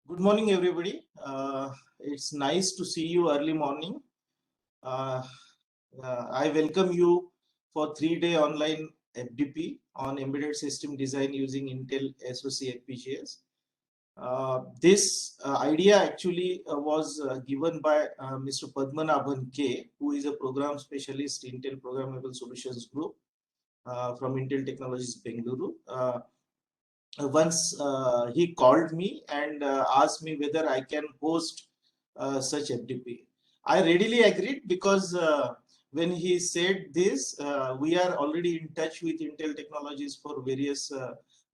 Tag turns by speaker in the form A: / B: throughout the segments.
A: Good morning, everybody. It's nice to see you early morning. I welcome you for 3-day online FDP on embedded system design using Intel SoC FPGAs. This idea actually was given by Mr. Padmanaban K, who is a program specialist Intel Programmable Solutions Group from Intel Technologies Bengaluru. Once he called me and asked me whether I can host such FDP. I readily agreed because when he said this, we are already in touch with Intel Technologies for various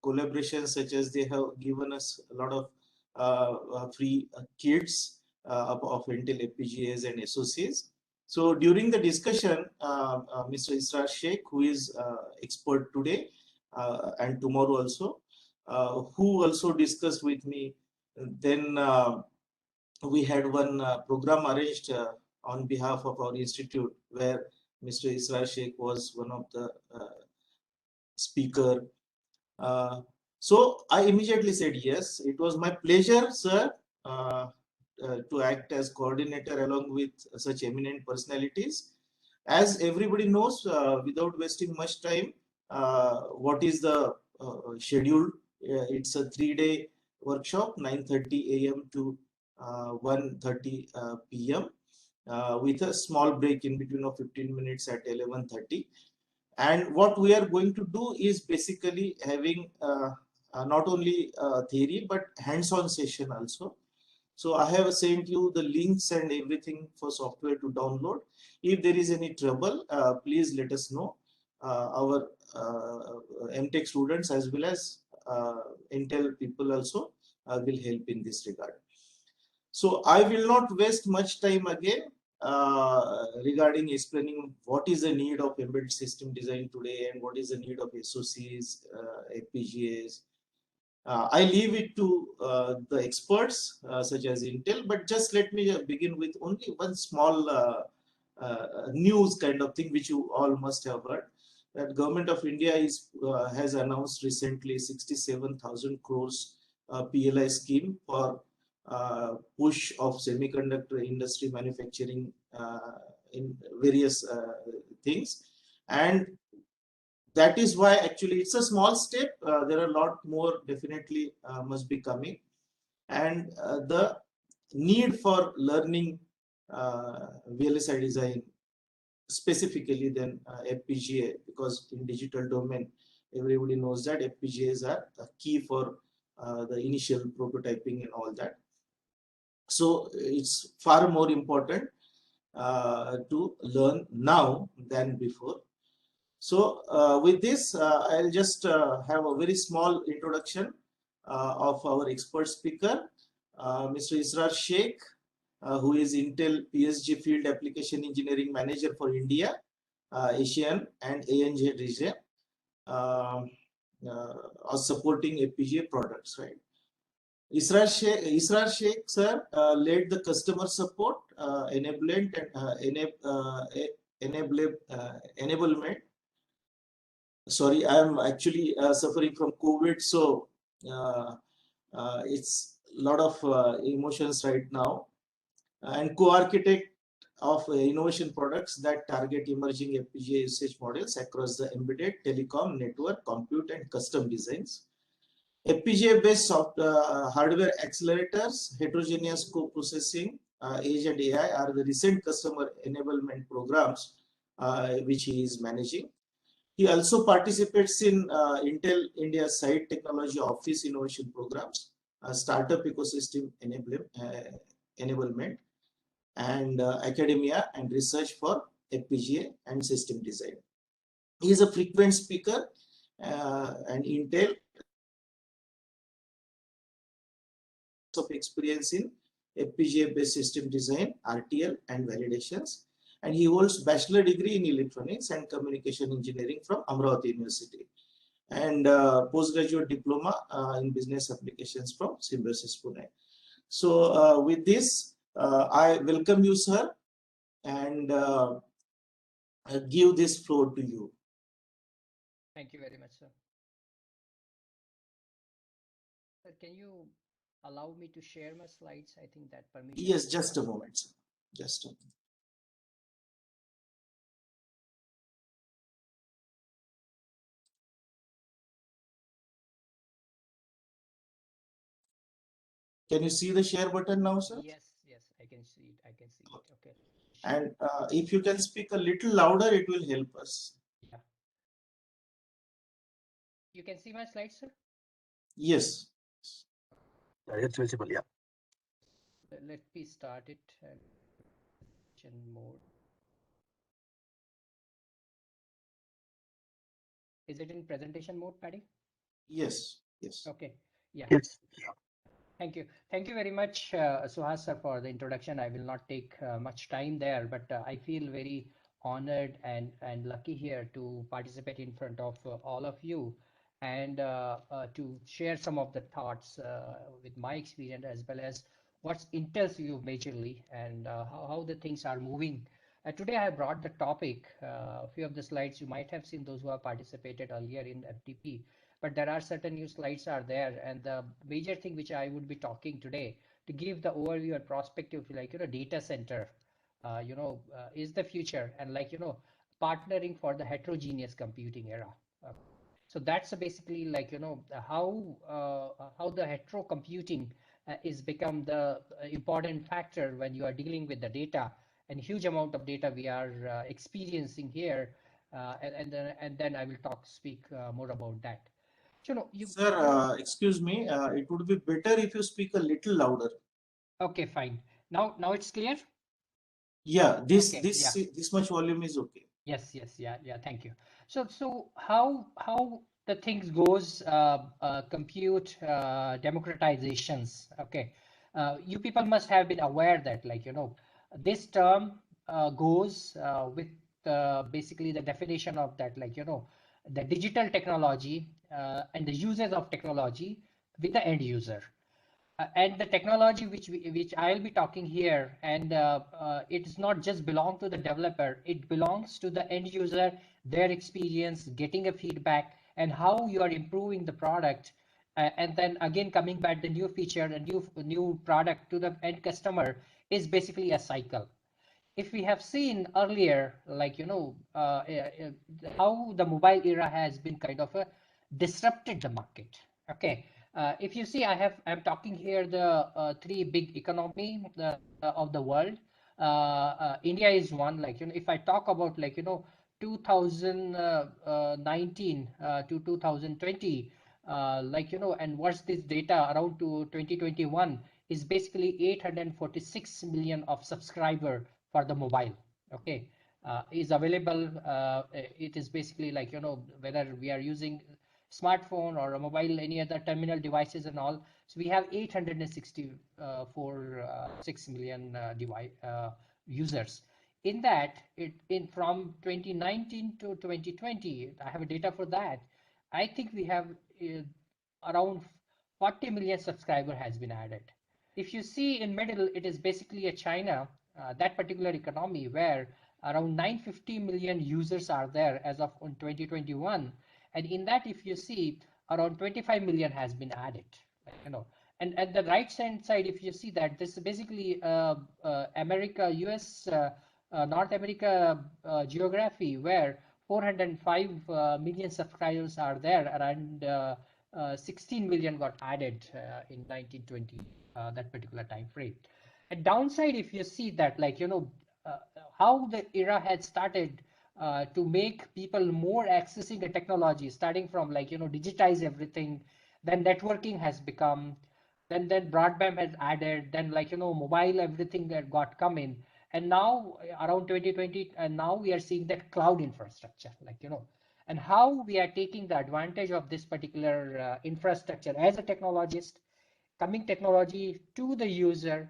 A: collaborations, such as they have given us a lot of free kits of Intel FPGAs and SoCs. So during the discussion, Mr. Israr Sheikh, who is expert today and tomorrow also, who also discussed with me. Then we had one program arranged on behalf of our institute where Mr. Israr Sheikh was one of the speaker. So I immediately said yes. It was my pleasure, sir, to act as coordinator along with such eminent personalities. As everybody knows, without wasting much time, what is the schedule? It's a 3-day workshop, 9:30 a.m. to 1:30 p.m. With a small break in between of 15 minutes at 11:30. And what we are going to do is basically having not only theory but hands-on session also. So I have sent you the links and everything for software to download. If there is any trouble, please let us know. Our MTech students as well as Intel people also will help in this regard. So I will not waste much time again regarding explaining what is the need of embedded system design today and what is the need of SoCs, FPGAs. I leave it to the experts such as Intel, but just let me begin with only one small news kind of thing which you all must have heard. That Government of India has announced recently 67,000 crores PLI scheme for push of semiconductor industry manufacturing in various things. And that is why actually it's a small step. There are a lot more definitely must be coming. And the need for learning VLSI design specifically than FPGA, because in digital domain, everybody knows that FPGAs are key for the initial prototyping and all that. So it's far more important to learn now than before. So with this, I'll just have a very small introduction of our expert speaker, Mr. Israr Sheikh, who is Intel PSG Field Application Engineering Manager for India, Asian and ANZ region, supporting FPGA products, right? Israr Sheikh, sir, led the customer support, enablement, and enablement. Sorry, I am actually suffering from COVID, so it's a lot of emotions right now. And co-architect of innovation products that target emerging FPGA usage models across the embedded, telecom, network, compute, and custom designs. FPGA-based hardware accelerators, heterogeneous co-processing, Edge and AI are the recent customer enablement programs which he is managing. He also participates in Intel India Site Technology Office innovation programs, startup ecosystem enablement, and academia and research for FPGA and system design. He is a frequent speaker and Intel of experience in FPGA-based system design, RTL, and validations. And he holds bachelor degree in electronics and communication engineering from Amravati University, and postgraduate diploma in business applications from Symbiosis Pune. So with this, I welcome you, sir, and give this floor to you.
B: Thank you very much, sir. Sir, can you allow me to share my slides? I think that permission.
A: Yes, just a moment, sir. Just a moment. Can you see the share button now, sir?
B: Yes, yes, I can see it. I can see it. Okay.
A: And if you can speak a little louder, it will help us.
B: Yeah. You can see my slides, sir?
A: Yes.
C: It's visible, yeah.
B: Let me start it. Mode. Is it in presentation mode, Paddy?
A: Yes. Yes.
B: Okay. Yeah.
C: Yes.
B: Thank you. Thank you very much, Suhas sir, for the introduction. I will not take much time there, but I feel very honored and lucky here to participate in front of all of you and to share some of the thoughts with my experience as well as what interests you majorly and how the things are moving. Today I brought the topic, a few of the slides you might have seen those who have participated earlier in FDP, but there are certain new slides are there, and the major thing which I would be talking today to give the overview and perspective, like data center is the future, and partnering for the heterogeneous computing era. So that's basically how the hetero computing is become the important factor when you are dealing with the data, and huge amount of data we are experiencing here, and then I will speak more about that.
A: Sir, excuse me. It would be better if you speak a little louder.
B: Okay, fine. Now it's clear.
A: Yeah, this
B: Okay, yeah.
A: this much volume is okay.
B: Yes, yeah. Thank you. So how the things goes? Compute democratizations. Okay, you people must have been aware that this term goes with basically the definition of that the digital technology and the uses of technology with the end user. And the technology which I'll be talking here, and it's not just belong to the developer, it belongs to the end user, their experience, getting a feedback, and how you are improving the product, and then again coming back the new feature, a new product to the end customer is basically a cycle. If we have seen earlier, how the mobile era has been kind of a disrupted the market. Okay, if you see, I'm talking here the three big economy of the world. India is one. If I talk about 2019 to 2020, and what's this data around to 2021 is basically 846 million of subscriber for the mobile. Okay, is available. It is basically whether we are using smartphone or a mobile, any other terminal devices and all. So we have 6 million users. In that, from 2019 to 2020, I have data for that. I think we have around 40 million subscriber has been added. If you see in middle, it is basically a China, that particular economy where around 950 million users are there as of 2021. And in that, if you see, around 25 million has been added, And at the right hand side, if you see that this is basically America, US, North America geography where 405 million subscribers are there, around 16 million got added in 1920, that particular time frame. And downside, if you see that, how the era had started to make people more accessing the technology, starting from digitize everything, then networking has become, then broadband has added, then mobile, everything that got come in, and now around 2020, and now we are seeing that cloud infrastructure, and how we are taking the advantage of this particular infrastructure as a technologist, coming technology to the user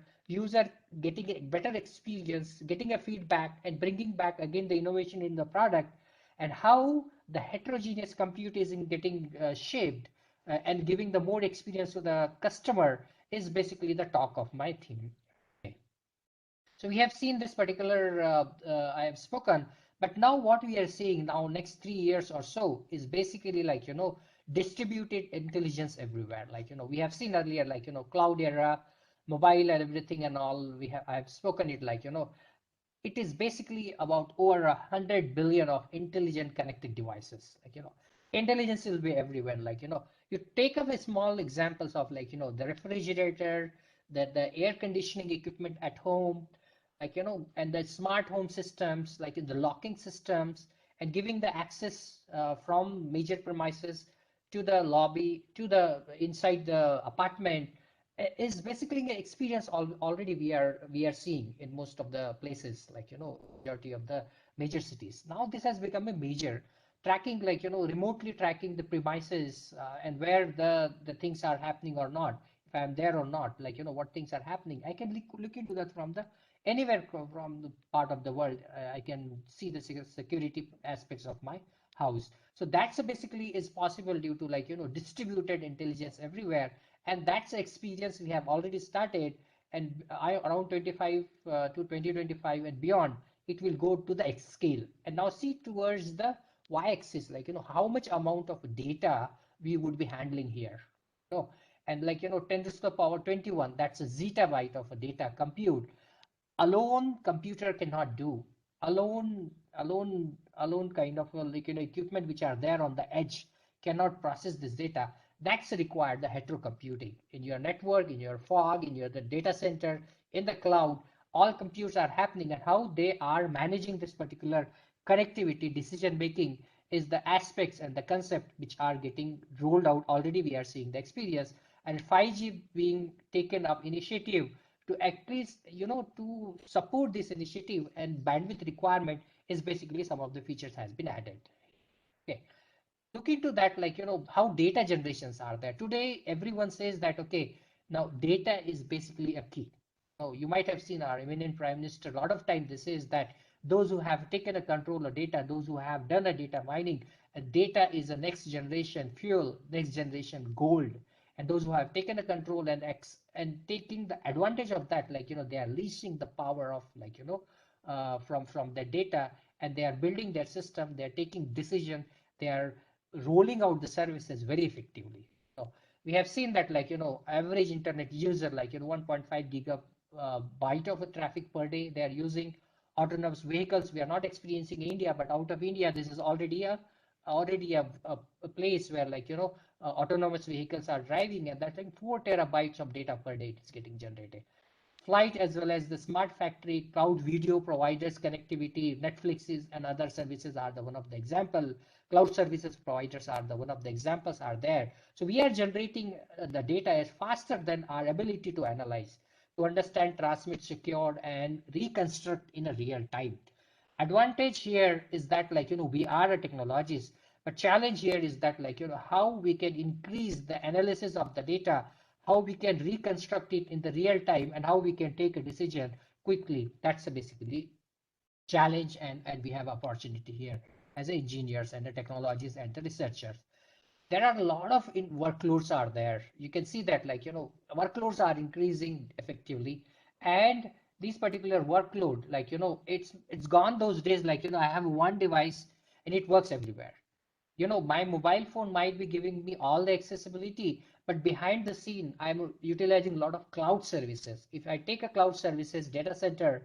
B: getting a better experience, getting a feedback, and bringing back again the innovation in the product, and how the heterogeneous compute is getting shaped and giving the more experience to the customer is basically the talk of my theme. Okay. So we have seen this particular, I have spoken, but now what we are seeing now next 3 years or so is basically distributed intelligence everywhere. Like, we have seen earlier, like, cloud era, mobile and everything and all, I have spoken it, like, it is basically about over 100 billion of intelligent connected devices. Like, intelligence will be everywhere. Like, you take up a small examples of, like, the refrigerator, the air conditioning equipment at home, like, and the smart home systems, like in the locking systems, and giving the access from major premises to the lobby, to the inside the apartment, is basically an experience already we are seeing in most of the places, like, majority of the major cities. Now this has become a major tracking, like, remotely tracking the premises and where the things are happening or not, if I'm there or not, like, what things are happening. I can look into that from the anywhere from the part of the world. I can see the security aspects of my house. So that's basically is possible due to, like, distributed intelligence everywhere. And that's the experience we have already started. And around 25 to 2025 and beyond, it will go to the X scale. And now see towards the y-axis, like, how much amount of data we would be handling here. And, like, 10 to the power 21, that's a zettabyte of a data compute. Alone computer cannot do. Alone kind of, like, equipment which are there on the edge cannot process this data. That's required the heterocomputing in your network, in your fog, in the data center, in the cloud. All computes are happening, and how they are managing this particular connectivity decision making is the aspects and the concept which are getting rolled out. Already we are seeing the experience, and 5G being taken up initiative to at least, to support this initiative, and bandwidth requirement is basically some of the features has been added. Okay, look into that, like, how data generations are there today. Everyone says that, okay, now data is basically a key. Now you might have seen our eminent prime minister a lot of time. This is that those who have taken a control of data, those who have done a data mining, data is a next generation fuel, next generation gold. And those who have taken a control and taking the advantage of that, like, they are leashing the power of, like, from the data, and they are building their system, they are taking decision, they are rolling out the services very effectively. So we have seen that, like, average internet user, like, 1.5 gigabyte of traffic per day they are using. Autonomous vehicles we are not experiencing in India, but out of India this is already a place where, like, autonomous vehicles are driving, and that's like 4 terabytes of data per day it's getting generated. Flight, as well as the smart factory, cloud video providers, connectivity, Netflix and other services are the one of the example. Cloud services providers are the one of the examples are there. So we are generating the data as faster than our ability to analyze, to understand, transmit, secure, and reconstruct in a real time. Advantage here is that, like, we are a technologist, but challenge here is that, like, how we can increase the analysis of the data, how we can reconstruct it in the real time, and how we can take a decision quickly. That's basically challenge, and we have opportunity here as engineers and the technologists and the researchers. There are a lot of workloads are there. You can see that, like, workloads are increasing effectively, and these particular workload, like, it's gone those days, like, I have one device and it works everywhere. My mobile phone might be giving me all the accessibility, but behind the scene, I'm utilizing a lot of cloud services. If I take a cloud services data center,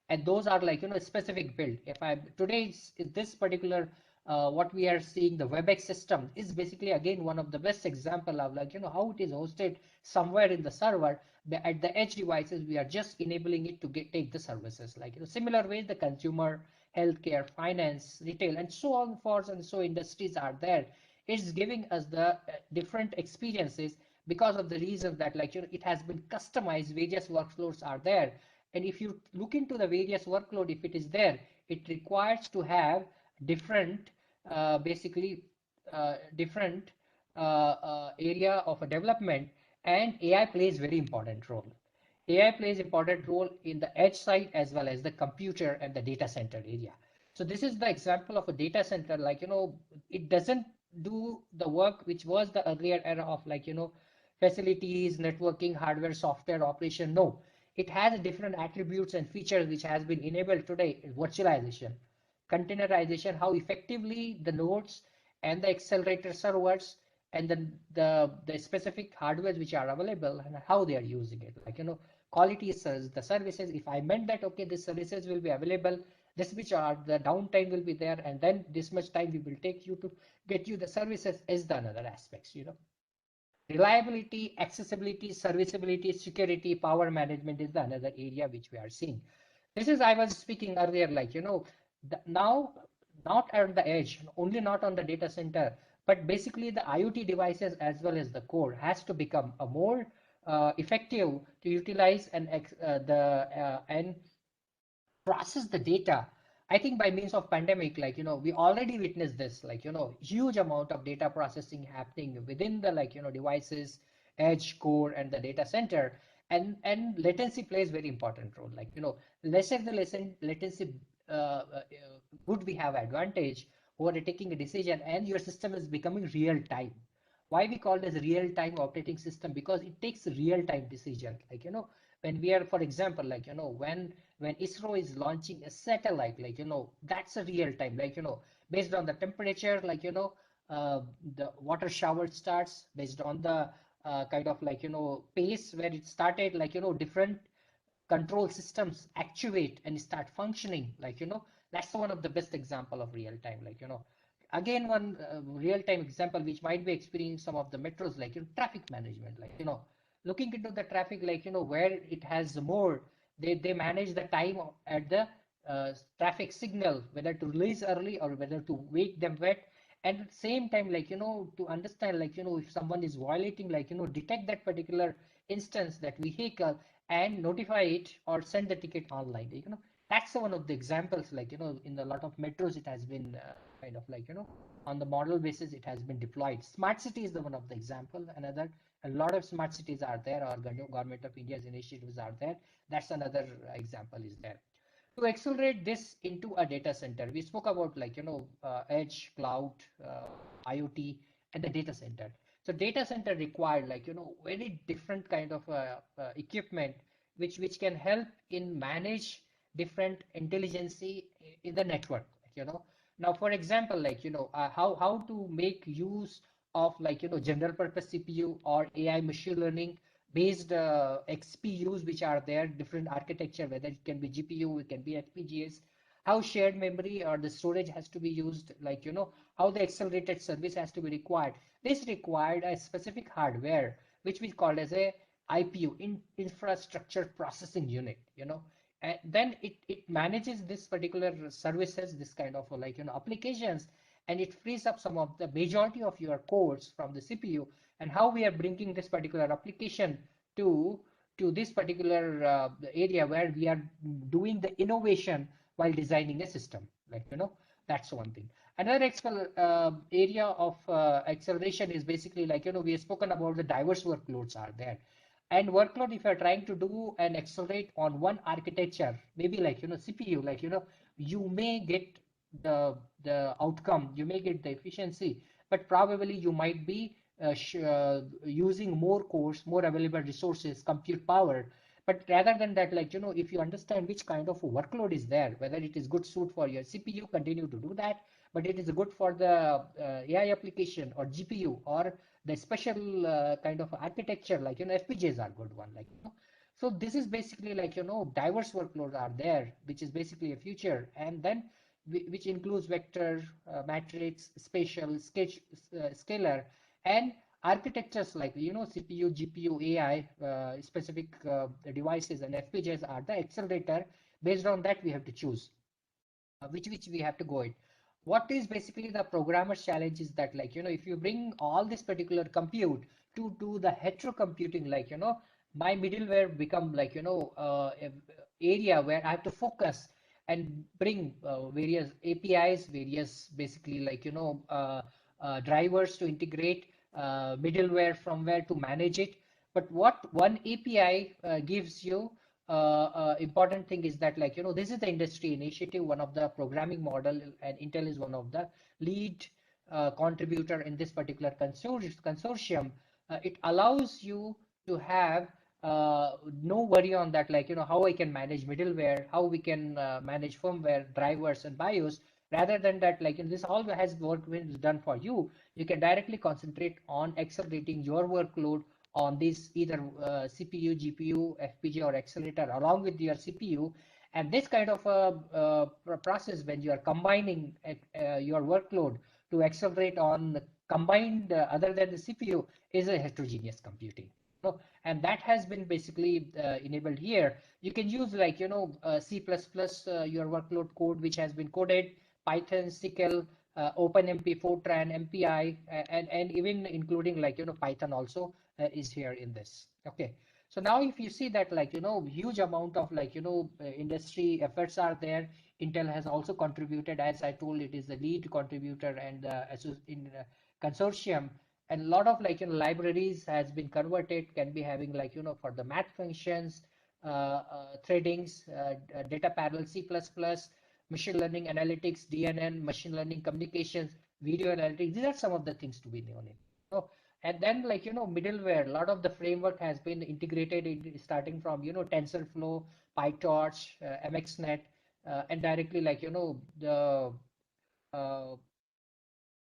B: and those are, like, specific build. If I today is this particular what we are seeing, the WebEx system is basically again one of the best example of, like, how it is hosted somewhere in the server. At the edge devices, we are just enabling it to take the services. Like, similar ways, the consumer, healthcare, finance, retail, and so on forth and so industries are there. It's giving us the different experiences because of the reason that, like, it has been customized. Various workflows are there, and if you look into the various workload, if it is there, it requires to have different basically different area of a development, and AI plays very important role. AI plays important role in the edge side as well as the computer and the data center area. So this is the example of a data center. Like, it doesn't do the work which was the earlier era of, like, facilities, networking, hardware, software, operation. No, it has different attributes and features which has been enabled today. Virtualization, containerization, how effectively the nodes and the accelerator servers and then the specific hardware which are available and how they are using it. Like, quality is the services. If I meant that, okay, the services will be available, this which are the downtime will be there, and then this much time we will take you to get you the services is the another aspects, Reliability, accessibility, serviceability, security, power management is the another area which we are seeing. This is, I was speaking earlier, like, now not on the edge, only not on the data center, but basically the IoT devices as well as the core has to become a more effective to utilize and process the data. I think by means of pandemic, like, we already witnessed this, like, huge amount of data processing happening within the, like, devices, edge, core, and the data center. And latency plays very important role. Like, lesser the latency, would we have advantage over taking a decision, and your system is becoming real time. Why we call it as real time operating system? Because it takes real time decision. Like, when we are, for example, like, when Isro is launching a satellite, like, that's a real time, like, based on the temperature, like, the water shower starts based on the kind of, like, pace where it started, like, different control systems actuate and start functioning, like, that's one of the best example of real time, like, again, one real time example which might be experiencing some of the metros, like, traffic management, like, looking into the traffic, like, where it has more, they manage the time at the traffic signal, whether to release early or whether to wake them wet. And at the same time, like, to understand, like, if someone is violating, like, detect that particular instance, that vehicle, and notify it or send the ticket online. That's one of the examples, like, in a lot of metros it has been kind of, like, on the model basis it has been deployed. Smart city is the one of the example. Another, a lot of smart cities are there, or government of India's initiatives are there. That's another example is there. To accelerate this into a data center, we spoke about, like, edge, cloud, IoT, and the data center. So data center required, like, very different kind of equipment which can help in manage different intelligence in the network, now, for example, like, how to make use of, like, general purpose CPU or AI machine learning based XPUs which are there, different architecture, whether it can be GPU, it can be FPGAs, how shared memory or the storage has to be used, like, how the accelerated service has to be required. This required a specific hardware which we call as a IPU, infrastructure processing unit, and then it manages this particular services, this kind of, like, applications, and it frees up some of the majority of your cores from the CPU. And how we are bringing this particular application to this particular area where we are doing the innovation while designing a system, like, that's one thing. Another area of acceleration is basically, like, we have spoken about the diverse workloads are there. And workload, if you're trying to do and accelerate on one architecture, maybe, like, CPU, like, you may get the outcome, you may get the efficiency, but probably you might be using more cores, more available resources, compute power. But rather than that, like, if you understand which kind of workload is there, whether it is good suit for your CPU, continue to do that, but it is good for the AI application or GPU or the special kind of architecture, like, FPGAs are good one, like, so this is basically, like, diverse workloads are there, which is basically a future. And then which includes vector, matrix, spatial, scalar, and architectures like, CPU, GPU, AI specific devices, and FPGAs are the accelerator. Based on that, we have to choose which we have to go in. What is basically the programmer's challenge is that, like, if you bring all this particular compute to the hetero computing, like, my middleware become, like, area where I have to focus and bring various APIs, various basically, like, drivers to integrate, middleware from where to manage it. But what one API gives you, important thing is that, like, this is the industry initiative, one of the programming model, and Intel is one of the lead contributor in this particular consortium. It allows you to have no worry on that, like, how I can manage middleware, how we can manage firmware, drivers, and BIOS. Rather than that, like, this all has work been done for you. you can directly concentrate on accelerating your workload on this either CPU, GPU, FPGA, or accelerator along with your CPU. And this kind of process, when you are combining your workload to accelerate on combined other than the CPU, is a heterogeneous computing. And that has been basically enabled here. You can use like C++, your workload code which has been coded, Python, SQL, OpenMP, Fortran, MPI, and even including like Python also is here in this. Okay. So now if you see that like huge amount of like industry efforts are there. Intel has also contributed, as I told, it is the lead contributor and in consortium, and a lot of like libraries has been converted, can be having like for the math functions, threadings, data parallel, C++, machine learning analytics, DNN, machine learning communications, video analytics. These are some of the things to be known in. And then like middleware, a lot of the framework has been integrated in, starting from TensorFlow, PyTorch, MXNet, and directly like the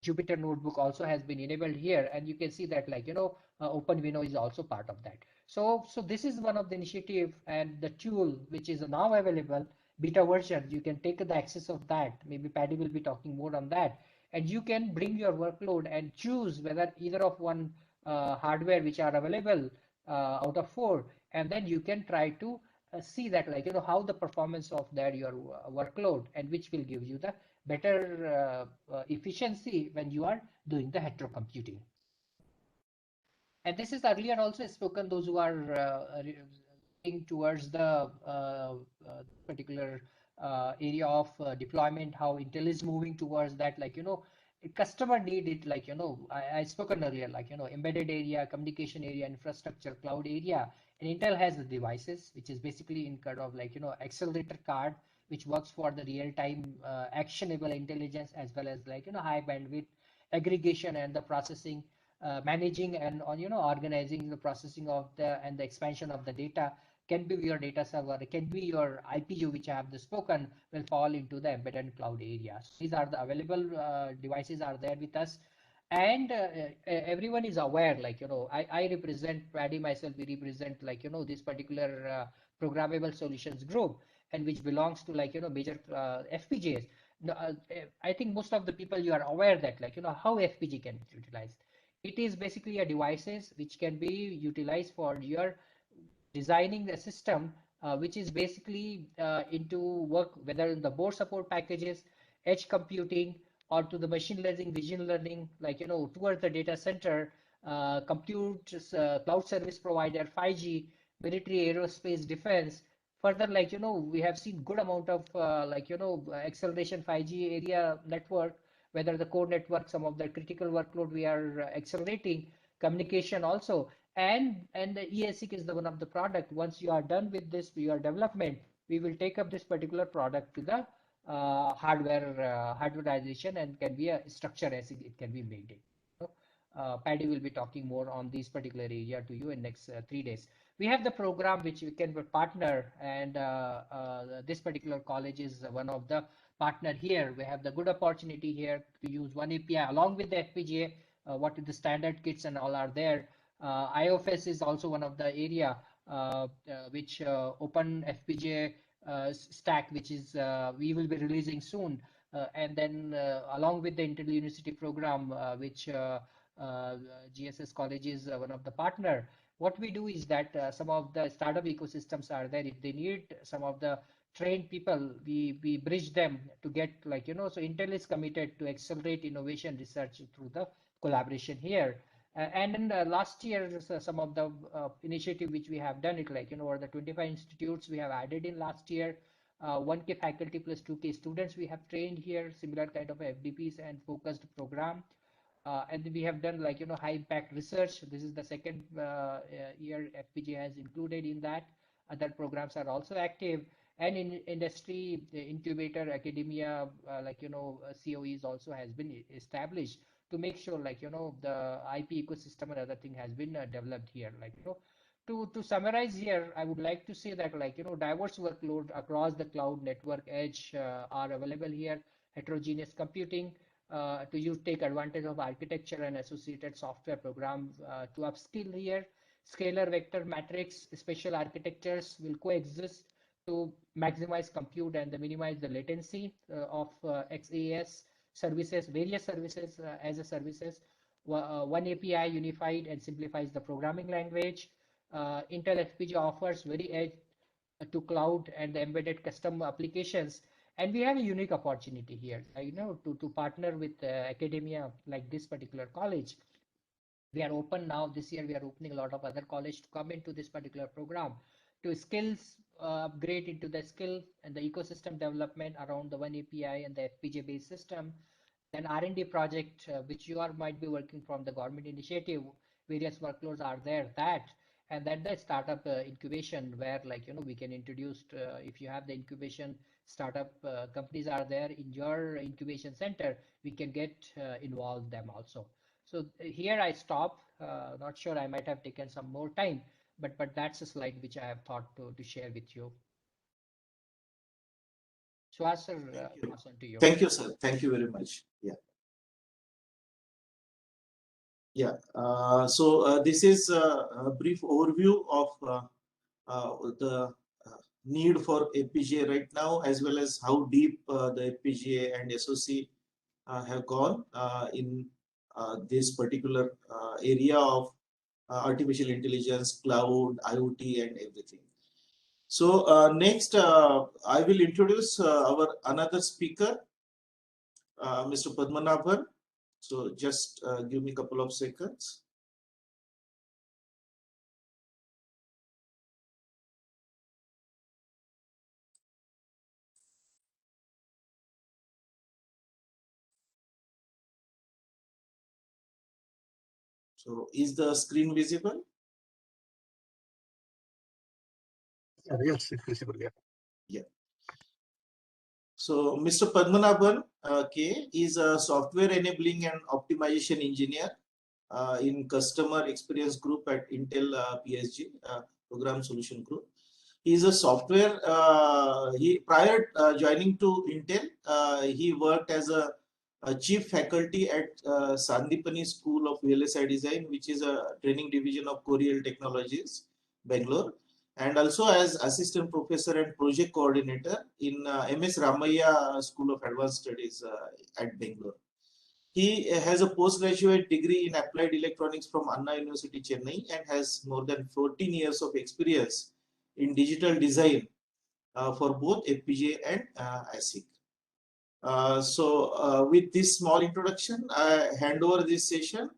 B: Jupyter Notebook also has been enabled here, and you can see that like OpenVINO is also part of that. So this is one of the initiative, and the tool which is now available, beta version, you can take the access of that. Maybe Paddy will be talking more on that, and you can bring your workload and choose whether either of one hardware which are available out of 4, and then you can try to see that like how the performance of that your workload, and which will give you the better efficiency when you are doing the hetero computing. And this is earlier also spoken, those who are looking towards the particular area of deployment, how Intel is moving towards that, like customer need it, like I spoken earlier, like embedded area, communication area, infrastructure, cloud area, and Intel has the devices which is basically in kind of like accelerator card, which works for the real-time actionable intelligence, as well as like high bandwidth aggregation and the processing, managing and on organizing the processing of the and the expansion of the data. Can be your data server, it can be your IPU, which I have spoken, will fall into the embedded cloud area. So these are the available devices are there with us, and everyone is aware, like I represent Paddy, myself, we represent like this particular programmable solutions group, and which belongs to like major FPGAs. I think most of the people, you are aware that like how FPGA can be utilized. It is basically a devices which can be utilized for your designing the system, which is basically into work, whether in the board support packages, edge computing, or to the machine learning, vision learning, like towards the data center, compute, cloud service provider, 5G, military, aerospace, defense. Further, like we have seen good amount of like acceleration 5G area network, whether the core network, some of the critical workload we are accelerating, communication also. And the ESIC is the one of the product. Once you are done with this, your development, we will take up this particular product to the hardwareization, and can be a structure as it can be made it. Paddy will be talking more on this particular area to you in next 3 days. We have the program which we can partner, and this particular college is one of the partner here. We have the good opportunity here to use one API along with the FPGA. What the standard kits and all are there. IOFS is also one of the area which open FPGA stack, which is we will be releasing soon, and then along with the Intel University program, which GSS College is one of the partner. What we do is that some of the startup ecosystems are there. If they need some of the trained people, we bridge them to get like so Intel is committed to accelerate innovation research through the collaboration here. And in the last year, some of the initiative which we have done it, like over the 25 institutes we have added in last year, 1K faculty plus 2K students we have trained here, similar kind of FDPs and focused program. And we have done like high impact research. This is the second year FPGA has included in that. Other programs are also active, and in industry, the incubator, academia, like COEs also has been established to make sure like the IP ecosystem and other thing has been developed here. Like to summarize here, I would like to say that like diverse workload across the cloud, network, edge are available here. Heterogeneous computing, to take advantage of architecture and associated software program to upskill here. Scalar vector matrix special architectures will coexist to maximize compute and minimize the latency of XaaS services, various services as a services. One API unified and simplifies the programming language. Intel FPGA offers very edge to cloud and the embedded custom applications. And we have a unique opportunity here, to partner with academia like this particular college. We are open now. This year, we are opening a lot of other colleges to come into this particular program to skills upgrade into the skill and the ecosystem development around the one API and the FPGA based system. Then R&D project, which you might be working from the government initiative, various workloads are there. And then the startup incubation where we can introduce, if you have the incubation startup companies are there in your incubation center, we can get involved them also. So here I stop. Not sure, I might have taken some more time, but that's a slide which I have thought to share with you. Suhas sir, pass on to you.
A: Thank you, sir. Thank you very much. So this is a brief overview of the need for FPGA right now, as well as how deep the FPGA and SoC have gone in this particular area of artificial intelligence, cloud, IoT, and everything. So next, I will introduce our another speaker, Mr. Padmanaban. So just give me a couple of seconds. So is the screen visible?
C: Yes, it's visible.
A: Yeah. So Mr. Padmanaban K is a software enabling and optimization engineer in customer experience group at Intel PSG Program Solution Group. He is a software. Prior joining to Intel, he worked as a chief faculty at Sandipani School of VLSI Design, which is a training division of Coriel Technologies, Bangalore, and also as assistant professor and project coordinator in MS Ramaiah School of Advanced Studies at Bangalore. He has a postgraduate degree in applied electronics from Anna University, Chennai, and has more than 14 years of experience in digital design for both FPGA and ASIC. So with this small introduction, I hand over this session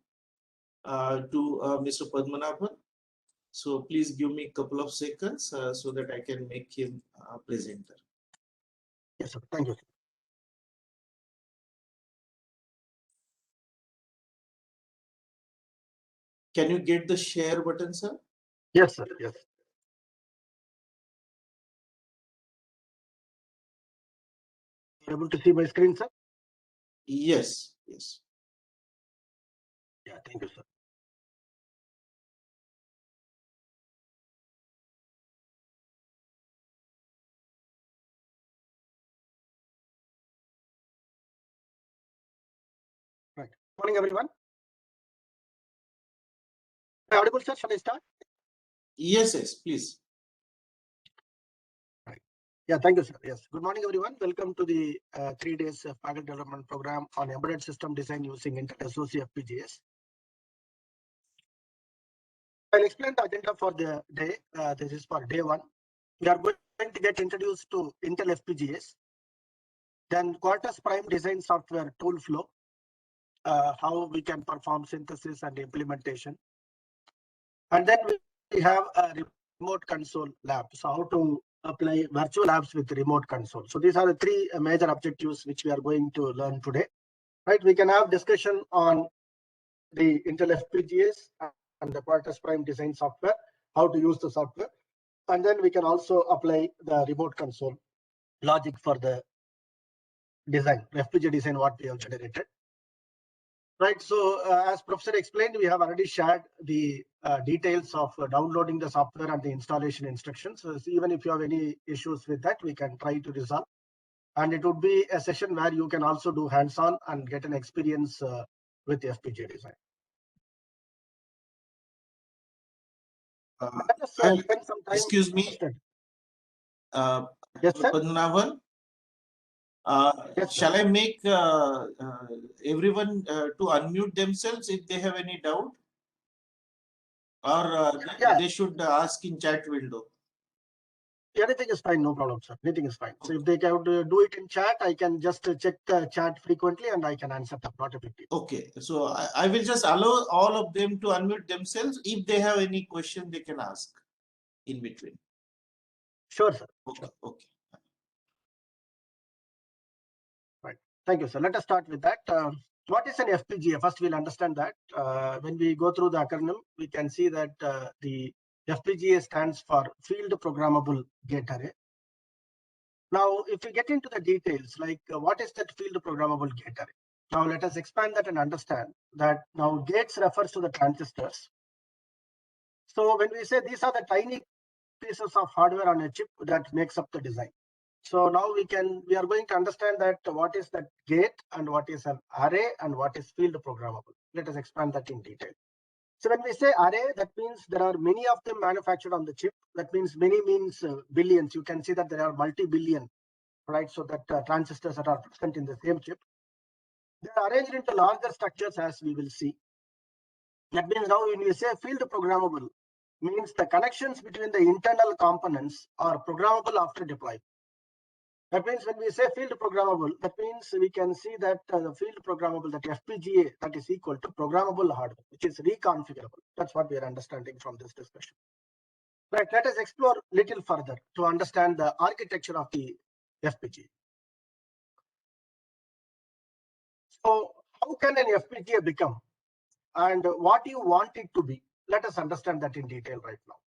A: to Mr. Padmanaban. So please give me a couple of seconds so that I can make him a presenter.
C: Yes, sir. Thank you.
A: Can you get the share button, sir?
C: Yes, sir. Yes. Able to see my screen, sir?
A: Yes. Yes.
C: Yeah. Thank you, sir. Right. Morning, everyone. Am I audible, sir? Shall I start?
A: Yes. Yes. Please.
C: Right. Yeah. Thank you, sir. Yes. Good morning, everyone. Welcome to the 3 days faculty development program on embedded system design using Intel-SOC FPGAs. I'll explain the agenda for the day. This is for day 1. We are going to get introduced to Intel FPGAs, then Quartus Prime design software tool flow, how we can perform synthesis and implementation. And then we have a remote console lab. So how to apply virtual labs with remote console. So these are the 3 major objectives which we are going to learn today. Right? We can have discussion on the Intel FPGAs and the Quartus Prime design software, how to use the software. And then we can also apply the remote console logic for the design, FPGA design, what we have generated. Right. So as Professor explained, we have already shared the details of downloading the software and the installation instructions. So even if you have any issues with that, we can try to resolve. And it would be a session where you can also do hands-on and get an experience with FPGA design. Let us spend some time.
A: Excuse me,
C: Yes, sir.
A: Padmanaban,
C: Yes,
A: shall I make everyone to unmute themselves if they have any doubt, or
C: Yeah.
A: they should ask in chat window?
C: Anything is fine, no problem, sir. Anything is fine. So if they can do it in chat, I can just check the chat frequently and I can answer them. Not a big deal.
A: Okay, so I will just allow all of them to unmute themselves. If they have any question, they can ask in between.
C: Sure, sir.
A: Okay,
C: Sure.
A: okay.
C: Right. Thank you, sir. Let us start with that. What is an FPGA? First, we'll understand that. When we go through the acronym, we can see that the FPGA stands for Field Programmable Gate Array. Now, if we get into the details, like what is that Field Programmable Gate Array? Now, let us expand that and understand that now gates refers to the transistors. So when we say these are the tiny pieces of hardware on a chip that makes up the design. So now we are going to understand that what is that gate and what is an array and what is field programmable. Let us expand that in detail. So when we say array, that means there are many of them manufactured on the chip. That means many means billions. You can see that there are multi-billion, right? So that transistors that are present in the same chip. They are arranged into larger structures, as we will see. That means now when we say field programmable, means the connections between the internal components are programmable after deployment. That means when we say field programmable, that means we can see that the field programmable, that FPGA, that is equal to programmable hardware, which is reconfigurable. That's what we are understanding from this discussion. Right, let us explore a little further to understand the architecture of the FPGA. So how can an FPGA become and what do you want it to be? Let us understand that in detail right now.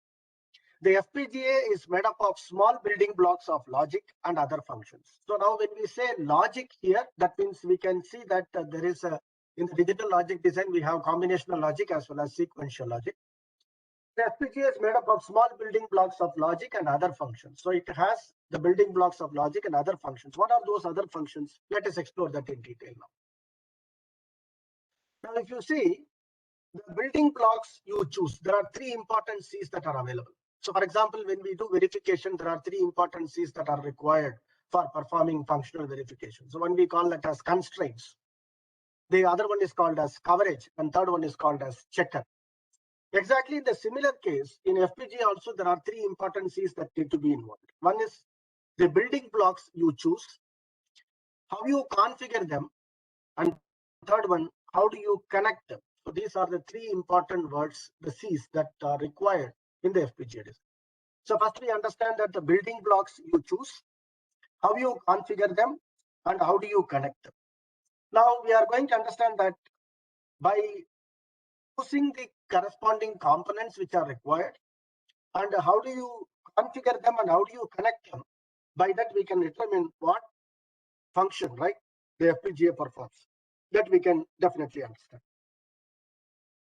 C: The FPGA is made up of small building blocks of logic and other functions. So now when we say logic here, that means we can see that there is in the digital logic design, we have combinational logic as well as sequential logic. The FPGA is made up of small building blocks of logic and other functions. So it has the building blocks of logic and other functions. What are those other functions? Let us explore that in detail now. Now, if you see the building blocks you choose, there are three important C's that are available. So for example, when we do verification, there are three important C's that are required for performing functional verification. So one we call that as constraints. The other one is called as coverage, and third one is called as checker. Exactly in the similar case, in FPGA also, there are three important C's that need to be involved. One is the building blocks you choose, how you configure them, and third one, how do you connect them? So these are the three important words, the C's that are required in the FPGA design. So first we understand that the building blocks you choose, how you configure them, and how do you connect them. Now we are going to understand that by choosing the corresponding components which are required, and how do you configure them and how do you connect them, by that we can determine what function, right, the FPGA performs. That we can definitely understand.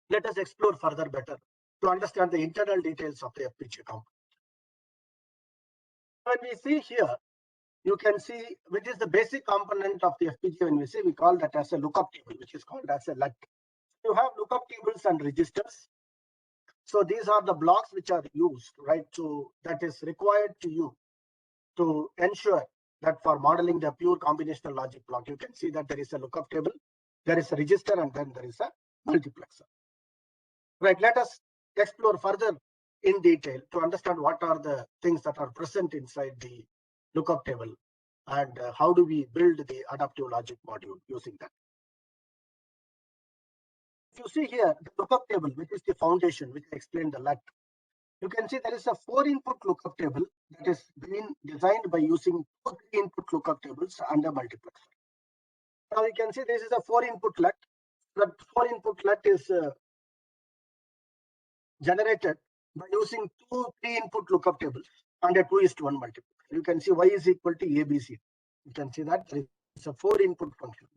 C: Let us explore further better to understand the internal details of the FPGA component. When we see here, you can see which is the basic component of the FPGA. When we say, we call that as a lookup table, which is called as a LUT. You have lookup tables and registers. So these are the blocks which are used, right? So that is required to you to ensure that for modeling the pure combinational logic block, you can see that there is a lookup table, there is a register, and then there is a multiplexer. Right, let us explore further in detail to understand what are the things that are present inside the lookup table and how do we build the adaptive logic module using that. If you see here, the lookup table, which is the foundation, which I explained the LUT, you can see there is a 4-input lookup table that is being designed by using 2 3-input lookup tables and a multiplexer. Now you can see this is a 4-input LUT. That 4-input LUT is generated by using 2 3-input lookup tables and a 2:1 multiplexer. You can see Y is equal to ABC. You can see that there is a 4-input function.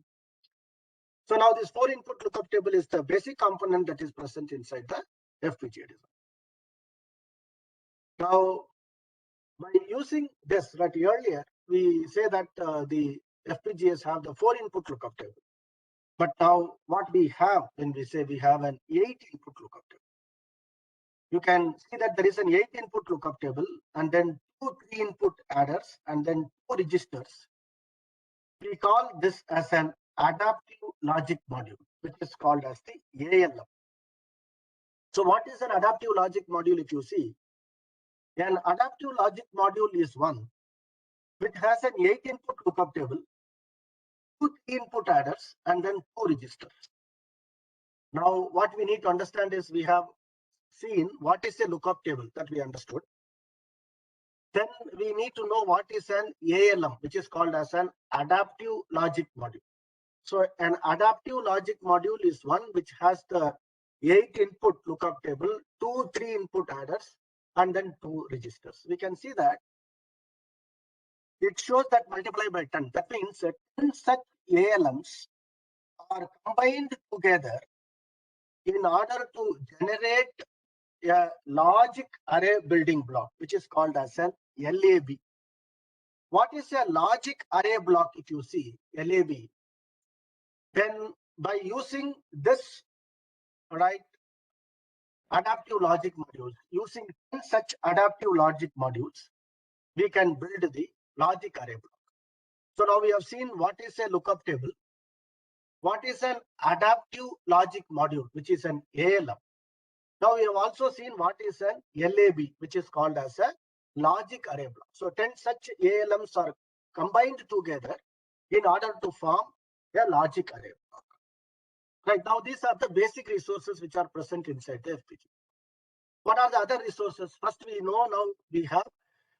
C: So now this 4-input lookup table is the basic component that is present inside the FPGA design. Now, by using this, right, earlier we say that the FPGAs have the 4-input lookup table. But now what we have when we say we have an 8-input lookup table, you can see that there is an 8-input lookup table and then 2 3-input adders and then 2 registers. We call this as an adaptive logic module, which is called as the ALM. So what is an adaptive logic module? If you see, an adaptive logic module is one which has an 8-input lookup table, 2 3-input adders, and then 2 registers. Now, what we need to understand is we have seen what is a lookup table that we understood. Then we need to know what is an ALM, which is called as an adaptive logic module. So an adaptive logic module is one which has the 8-input lookup table, 2 3-input adders, and then 2 registers. We can see that it shows that multiply by 10. That means that 10 such ALMs are combined together in order to generate a logic array building block, which is called as an LAB. What is a logic array block? If you see LAB, then by using this, right, adaptive logic modules, using such adaptive logic modules, we can build the logic array block. So now we have seen what is a lookup table, what is an adaptive logic module, which is an ALM. Now we have also seen what is an LAB, which is called as a logic array block. So 10 such ALMs are combined together in order to form a logic array block. Right, now these are the basic resources which are present inside the FPGA. What are the other resources? First, we know now we have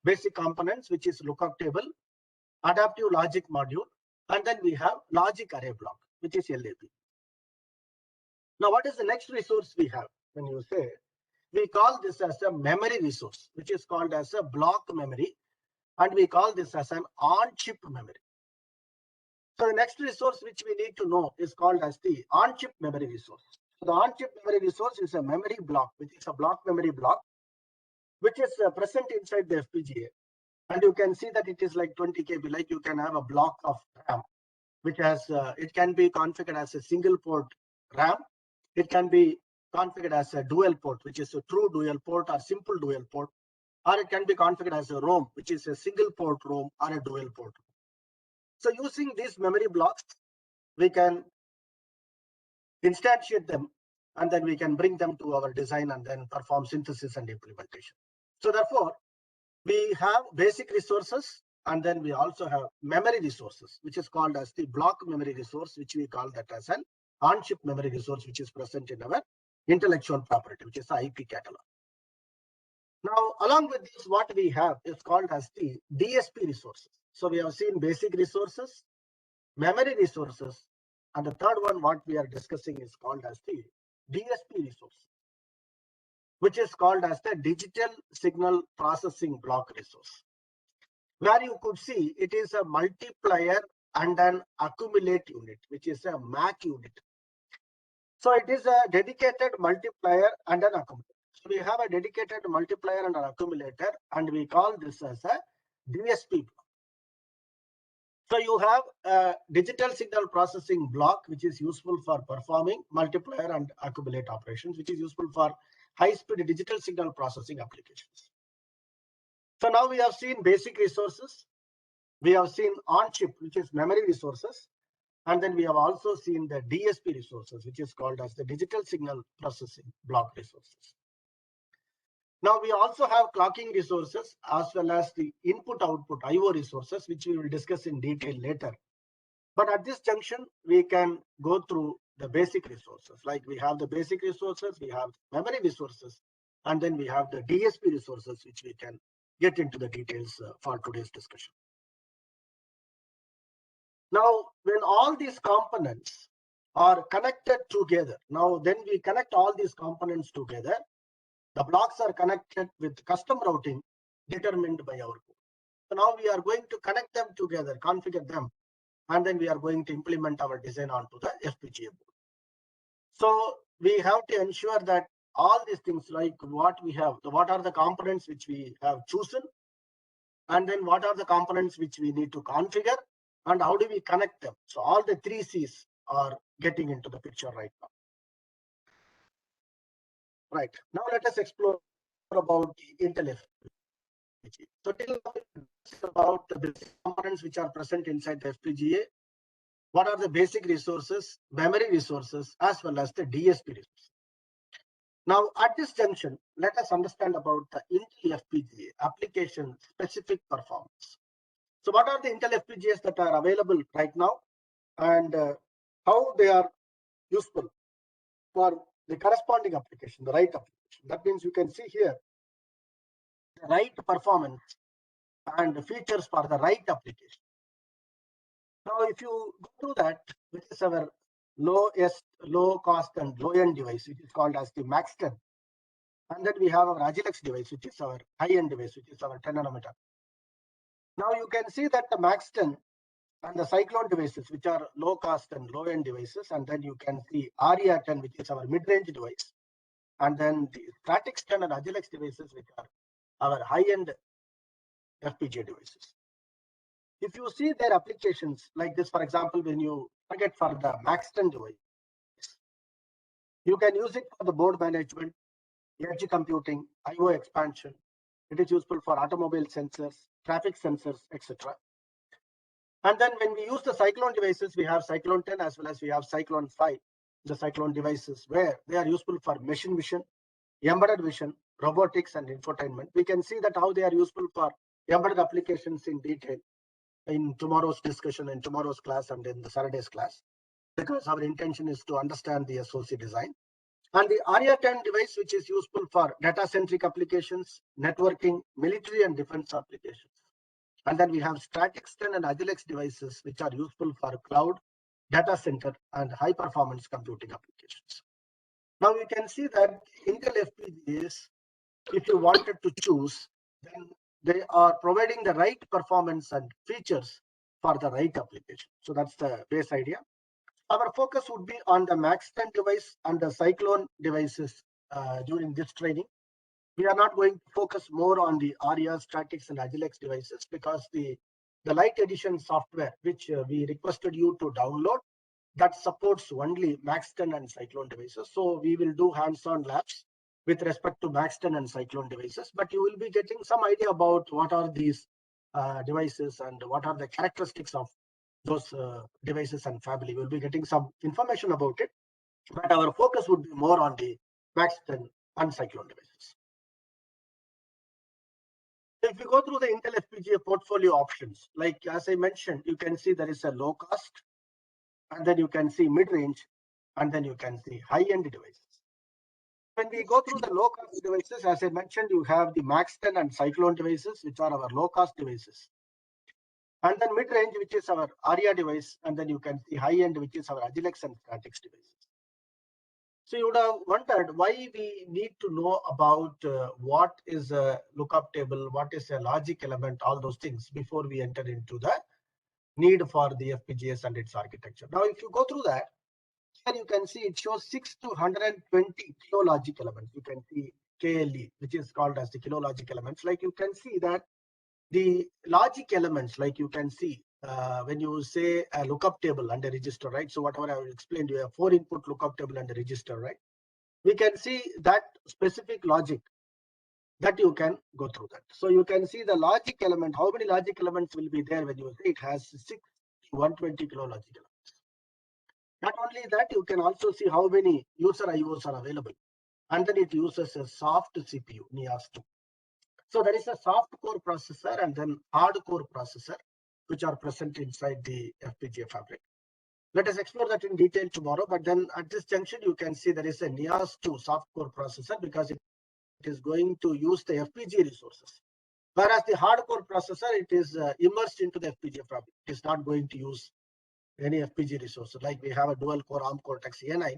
C: basic components, which is lookup table, adaptive logic module, and then we have logic array block, which is LAB. Now, what is the next resource we have? When you say, we call this as a memory resource, which is called as a block memory, and we call this as an on-chip memory. So the next resource which we need to know is called as the on-chip memory resource. So the on-chip memory resource is a memory block, which is a block memory block, which is present inside the FPGA. And you can see that it is like 20 KB, like you can have a block of RAM, which has, it can be configured as a single port RAM. It can be configured as a dual port, which is a true dual port or simple dual port, or it can be configured as a ROM, which is a single port ROM or a dual port. So using these memory blocks, we can instantiate them and then we can bring them to our design and then perform synthesis and implementation. So therefore, we have basic resources and then we also have memory resources, which is called as the block memory resource, which we call that as an on-chip memory resource, which is present in our intellectual property, which is the IP catalog. Now, along with this, what we have is called as the DSP resources. So we have seen basic resources, memory resources, and the third one, what we are discussing is called as the DSP resource, which is called as the digital signal processing block resource, where you could see it is a multiplier and an accumulate unit, which is a MAC unit. So it is a dedicated multiplier and an accumulator. So we have a dedicated multiplier and an accumulator, and we call this as a DSP block. So you have a digital signal processing block, which is useful for performing multiplier and accumulate operations, which is useful for high-speed digital signal processing applications. So now we have seen basic resources. We have seen on-chip, which is memory resources. And then we have also seen the DSP resources, which is called as the digital signal processing block resources. Now we also have clocking resources as well as the input-output IO resources, which we will discuss in detail later. But at this junction, we can go through the basic resources. Like we have the basic resources, we have memory resources, and then we have the DSP resources, which we can get into the details for today's discussion. Now, when all these components are connected together, now then we connect all these components together. The blocks are connected with custom routing determined by our code. So now we are going to connect them together, configure them, and then we are going to implement our design onto the FPGA board. So we have to ensure that all these things, like what we have, what are the components which we have chosen, and then what are the components which we need to configure, and how do we connect them. So all the 3 C's are getting into the picture right now. Right, now let us explore about the Intel FPGA. So till now it's about the basic components which are present inside the FPGA. What are the basic resources, memory resources, as well as the DSP resources. Now, at this junction, let us understand about the Intel FPGA application specific performance. So what are the Intel FPGAs that are available right now, and how they are useful for the corresponding application, the right application. That means you can see here the right performance and the features for the right application. Now, if you go through that, which is our low cost and low end device, which is called as the Max 10. And then we have our Agilex device, which is our high-end device, which is our 10 nanometer. Now you can see that the Max 10 and the Cyclone devices, which are low cost and low end devices, and then you can see ARIA 10, which is our mid-range device, and then the Stratix 10 and Agilex devices, which are our high-end FPGA devices. If you see their applications like this, for example, when you target for the Max 10 device, you can use it for the board management, edge computing, I/O expansion. It is useful for automobile sensors, traffic sensors, etc. And then when we use the Cyclone devices, we have Cyclone 10 as well as we have Cyclone 5, the Cyclone devices, where they are useful for machine vision, embedded vision, robotics, and infotainment. We can see that how they are useful for embedded applications in detail in tomorrow's discussion, in tomorrow's class, and in the Saturday's class, because our intention is to understand the SoC design. And the ARIA 10 device, which is useful for data-centric applications, networking, military and defense applications. And then we have Stratix 10 and Agilex devices, which are useful for cloud, data center, and high-performance computing applications. Now we can see that Intel FPGAs, if you wanted to choose, then they are providing the right performance and features for the right application. So that's the base idea. Our focus would be on the Max 10 device and the Cyclone devices during this training. We are not going to focus more on the ARIA, Stratix, and Agilex devices because the light edition software, which we requested you to download, that supports only Max 10 and Cyclone devices. So we will do hands-on labs with respect to Max 10 and Cyclone devices, but you will be getting some idea about what are these devices and what are the characteristics of those devices and family. We'll be getting some information about it, but our focus would be more on the Max 10 and Cyclone devices. If you go through the Intel FPGA portfolio options, like as I mentioned, you can see there is a low cost, and then you can see mid-range, and then you can see high-end devices. When we go through the low-cost devices, as I mentioned, you have the Max 10 and Cyclone devices, which are our low-cost devices. And then mid-range, which is our ARIA device, and then you can see high-end, which is our Agilex and Stratix devices. So you would have wondered why we need to know about what is a lookup table, what is a logic element, all those things before we enter into the need for the FPGAs and its architecture. Now, if you go through that, here you can see it shows 6 to 120 kilo logic elements. You can see KLE, which is called as the kilo logic elements. Like you can see that the logic elements, like you can see when you say a lookup table and a register, right? So whatever I will explain, you have 4 input lookup table and a register, right? We can see that specific logic that you can go through that. So you can see the logic element, how many logic elements will be there when you say it has 6 to 120 kilo logic elements. Not only that, you can also see how many user IOs are available. And then it uses a soft CPU, NIAS 2. So there is a soft core processor and then hard core processor, which are present inside the FPGA fabric. Let us explore that in detail tomorrow. But then at this junction, you can see there is a NIAS 2 soft core processor because it is going to use the FPGA resources. Whereas the hardcore processor, it is immersed into the FPGA fabric. It is not going to use any FPGA resources. Like we have a dual core ARM Cortex A9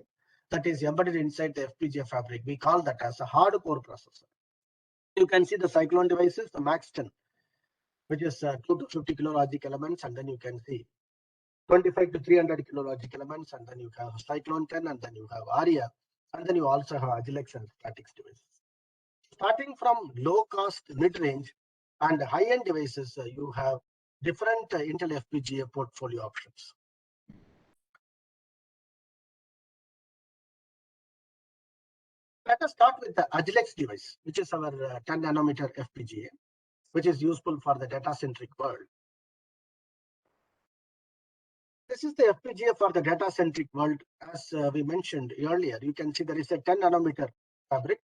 C: that is embedded inside the FPGA fabric. We call that as a hardcore processor. You can see the Cyclone devices, the Max 10, which is 2 to 50 kilo logic elements, and then you can see 25 to 300 kilo logic elements, and then you have Cyclone 10, and then you have ARIA, and then you also have Agilex and Stratix devices. Starting from low cost mid-range, And high-end devices, you have different Intel FPGA portfolio options. Let us start with the Agilex device, which is our 10 nanometer FPGA, which is useful for the data-centric world. This is the FPGA for the data-centric world. As we mentioned earlier, you can see there is a 10 nanometer fabric.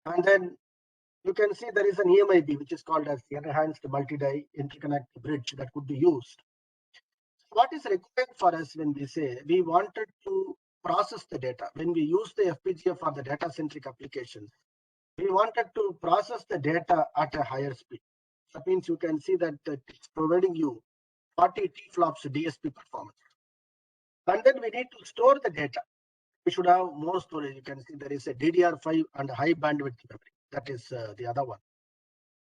C: And then you can see there is an EMIB, which is called as the Enhanced Multi-Die Interconnect Bridge that could be used. What is required for us when we say we wanted to process the data? When we use the FPGA for the data-centric applications, we wanted to process the data at a higher speed. That means you can see that it's providing you 40 T-flops DSP performance. And then we need to store the data. We should have more storage. You can see there is a DDR5 and a high bandwidth memory. That is the other one.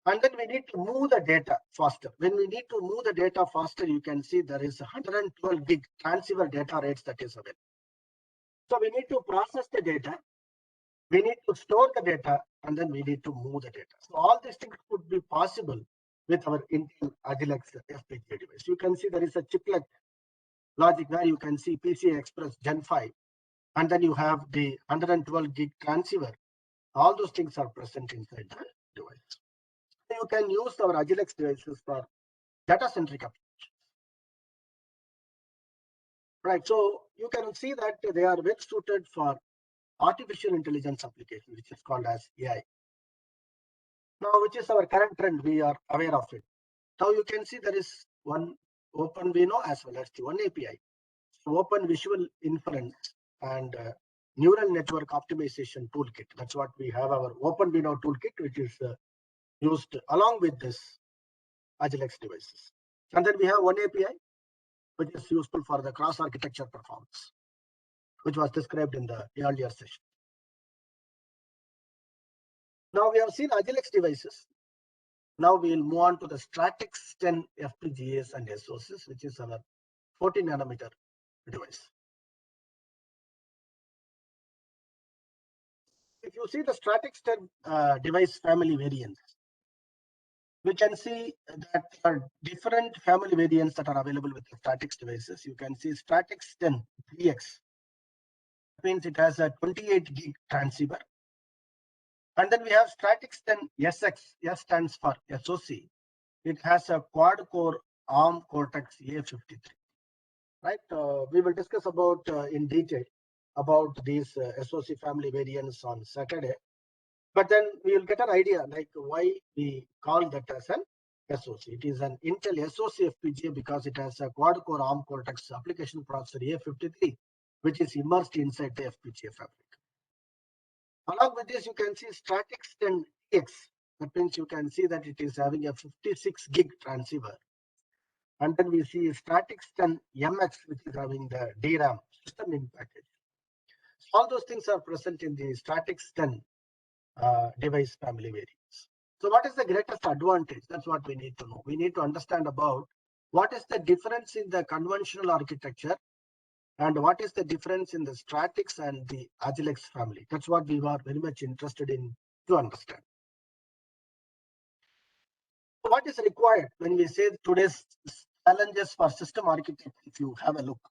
C: And then we need to move the data faster. When we need to move the data faster, you can see there is 112 gig transceiver data rates that is available. So we need to process the data, we need to store the data, and then we need to move the data. So all these things could be possible with our Intel Agilex FPGA device. You can see there is a chiplet logic where you can see PCI Express Gen 5, and then you have the 112 gig transceiver. All those things are present inside the device. You can use our Agilex devices for data-centric applications. Right, so you can see that they are well suited for artificial intelligence application, which is called as AI. Now, which is our current trend, we are aware of it. Now you can see there is one OpenVINO as well as the one API. So Open Visual Inference and Neural Network Optimization Toolkit. That's what we have, our OpenVINO toolkit, which is used along with this Agilex devices. And then we have one API, which is useful for the cross-architecture performance, which was described in the earlier session. Now we have seen Agilex devices. Now we will move on to the Stratix 10 FPGAs and SoCs, which is our 14 nanometer device. If you see the Stratix 10 device family variants, we can see that there are different family variants that are available with the Stratix devices. You can see Stratix 10 3X. That means it has a 28 gig transceiver. And then we have Stratix 10 SX. S stands for SoC. It has a quad-core ARM Cortex A53. Right? We will discuss about in detail about these SoC family variants on Saturday. But then we will get an idea like why we call that as an SoC. It is an Intel SoC FPGA because it has a quad-core ARM Cortex application processor A53, which is immersed inside the FPGA fabric. Along with this, you can see Stratix 10X. That means you can see that it is having a 56 gig transceiver. And then we see Stratix 10MX, which is having the DRAM system in package. So all those things are present in the Stratix 10 device family variants. So what is the greatest advantage? That's what we need to know. We need to understand about what is the difference in the conventional architecture and what is the difference in the Stratix and the Agilex family. That's what we were very much interested in to understand. So what is required when we say today's challenges for system architecture? If you have a look,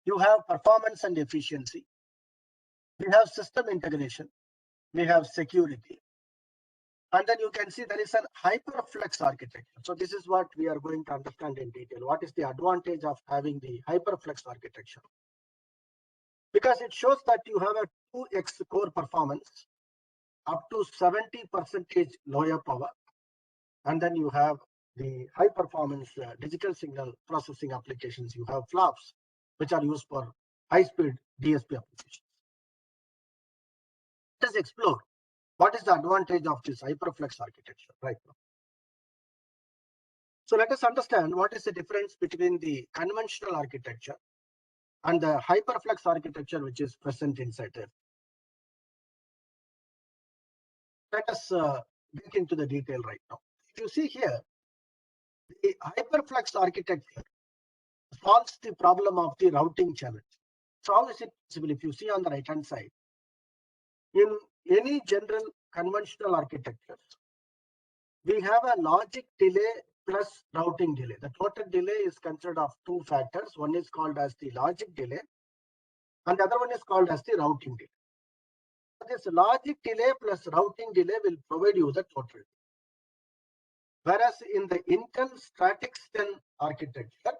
C: you have performance and efficiency. We have system integration. We have security. And then you can see there is an HyperFlex architecture. So this is what we are going to understand in detail. What is the advantage of having the HyperFlex architecture? Because it shows that you have a 2x core performance, up to 70% lower power. And then you have the high performance digital signal processing applications. You have flops, which are used for high speed DSP applications. Let us explore what is the advantage of this HyperFlex architecture right now. So let us understand what is the difference between the conventional architecture and the HyperFlex architecture, which is present inside it. Let us get into the detail right now. If you see here, the HyperFlex architecture solves the problem of the routing challenge. So how is it possible? If you see on the right hand side, in any general conventional architectures, we have a logic delay plus routing delay. The total delay is considered of two factors. One is called as the logic delay, and the other one is called as the routing delay. So this logic delay plus routing delay will provide you the total. Whereas in the Intel Stratix 10 architecture,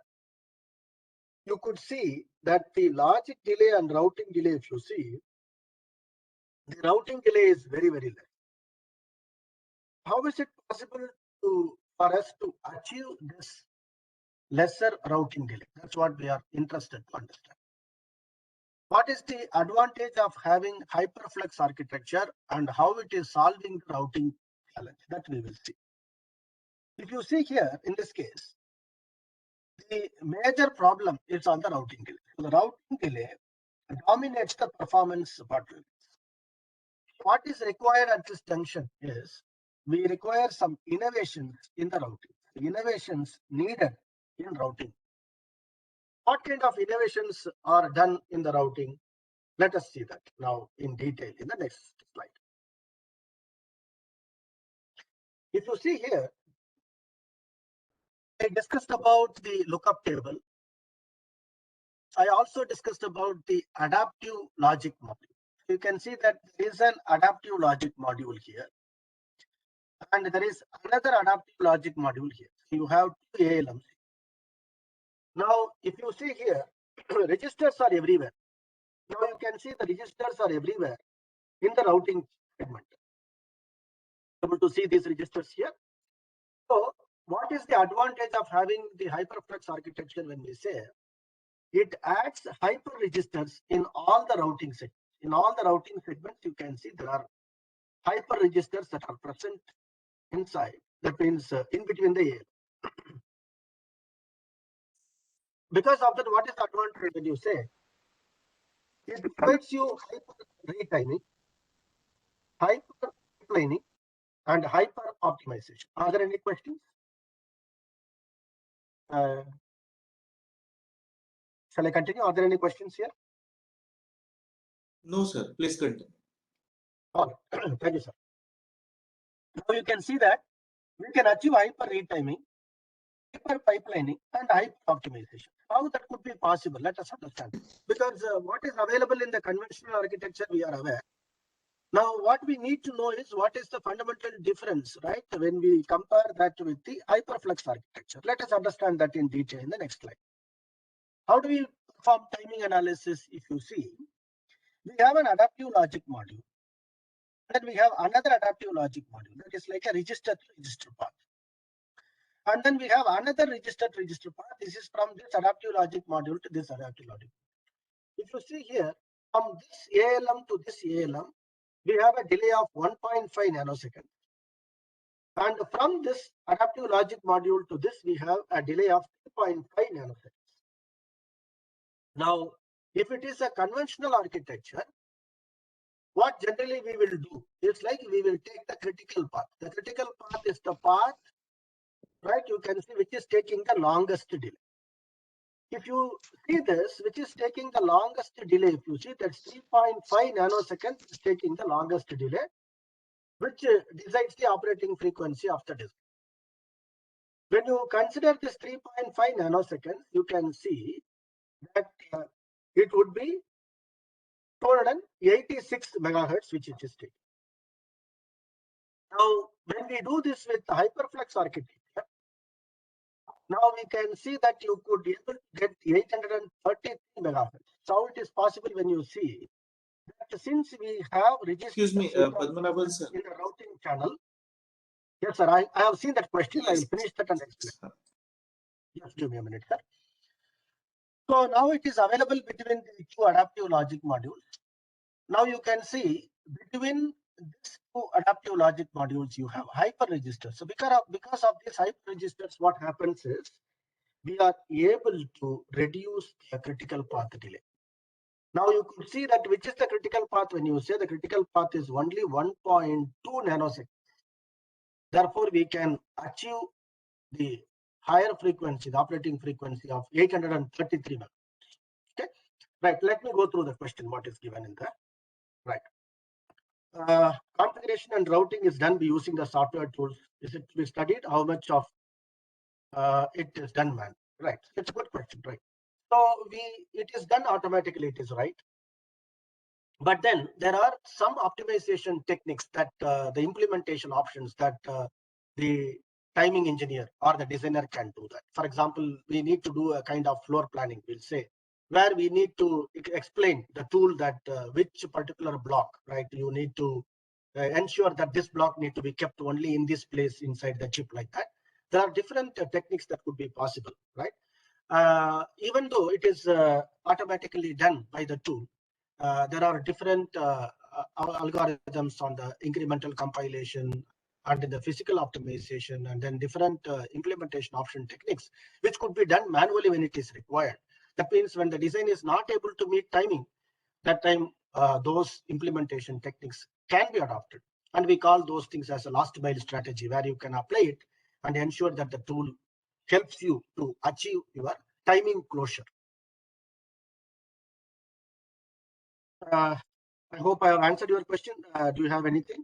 C: you could see that the logic delay and routing delay, if you see, the routing delay is very, very less. How is it possible for us to achieve this lesser routing delay? That's what we are interested to understand. What is the advantage of having HyperFlex architecture and how it is solving the routing challenge? That we will see. If you see here, in this case, the major problem is on the routing delay. So the routing delay dominates the performance bottlenecks. What is required at this junction is we require some innovations in the routing. The innovations needed in routing. What kind of innovations are done in the routing? Let us see that now in detail in the next slide. If you see here, I discussed about the lookup table. I also discussed about the adaptive logic module. You can see that there is an adaptive logic module here. And there is another adaptive logic module here. You have two ALMs. Now, if you see here, registers are everywhere. Now you can see the registers are everywhere in the routing segment. Able to see these registers here. So, what is the advantage of having the HyperFlex architecture when we say it adds hyper registers in all the routing segments? In all the routing segments, you can see there are hyper registers that are present inside. That means in between the AL. Because of that, what is the advantage when you say? It provides you hyper retiming, hyper pipelining, and hyper optimization. Are there any questions? Shall I continue? Are there any questions here?
A: No, sir. Please continue.
C: Oh, thank you, sir. Now you can see that we can achieve hyper retiming, hyper pipelining, and hyper optimization. How that could be possible? Let us understand. Because what is available in the conventional architecture, we are aware. Now, what we need to know is what is the fundamental difference, right? When we compare that with the HyperFlex architecture. Let us understand that in detail in the next slide. How do we perform timing analysis? If you see, we have an adaptive logic module. Then we have another adaptive logic module that is like a register to register path. And then we have another register to register path. This is from this adaptive logic module to this adaptive logic. If you see here, from this ALM to this ALM, we have a delay of 1.5 nanoseconds. And from this adaptive logic module to this, we have a delay of 2.5 nanoseconds. Now, if it is a conventional architecture, what generally we will do is like we will take the critical path. The critical path is the path, right? You can see which is taking the longest delay. If you see this, which is taking the longest delay, if you see that's 3.5 nanoseconds is taking the longest delay, which decides the operating frequency of the disk. When you consider this 3.5 nanoseconds, you can see that it would be 286 megahertz, which it is taking. Now, when we do this with the HyperFlex architecture, now we can see that you could be able to get 833 megahertz. So it is possible when you see that since we have registers.
A: Excuse me, Padmanaban sir.
C: In the routing channel. Yes, sir. I have seen that question.
A: Yes.
C: I will finish that and explain. Just give me a minute, sir. So now it is available between the two adaptive logic modules. Now you can see between these two adaptive logic modules, you have hyper registers. So because of these hyper registers, what happens is we are able to reduce the critical path delay. Now you could see that which is the critical path when you say the critical path is only 1.2 nanoseconds. Therefore, we can achieve the higher frequency, the operating frequency of 833 megahertz. Okay, right. Let me go through the question. What is given in there? Right. Configuration and routing is done by using the software tools. Is it we studied how much of it is done, man? Right. It's a good question, right? So it is done automatically. It is right. But then there are some optimization techniques that the implementation options that the timing engineer or the designer can do that. For example, we need to do a kind of floor planning, we'll say, where we need to explain the tool that which particular block, right? You need to ensure that this block need to be kept only in this place inside the chip, like that. There are different techniques that could be possible, right? Even though it is automatically done by the tool, there are different algorithms on the incremental compilation and in the physical optimization, and then different implementation option techniques, which could be done manually when it is required. That means when the design is not able to meet timing, that time those implementation techniques can be adopted. And we call those things as a last mile strategy, where you can apply it and ensure that the tool helps you to achieve your timing closure. I hope I have answered your question. Do you have anything?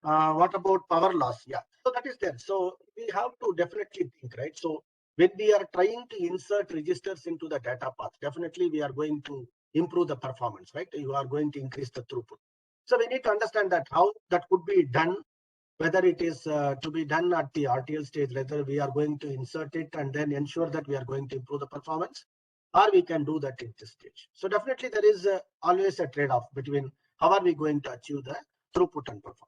C: What about power loss? Yeah, so that is there. So we have to definitely think, right? So when we are trying to insert registers into the data path, definitely we are going to improve the performance, right? You are going to increase the throughput. So we need to understand that how that could be done, whether it is to be done at the RTL stage, whether we are going to insert it and then ensure that we are going to improve the performance, or we can do that at this stage. So definitely there is always a trade-off between how are we going to achieve the throughput and performance.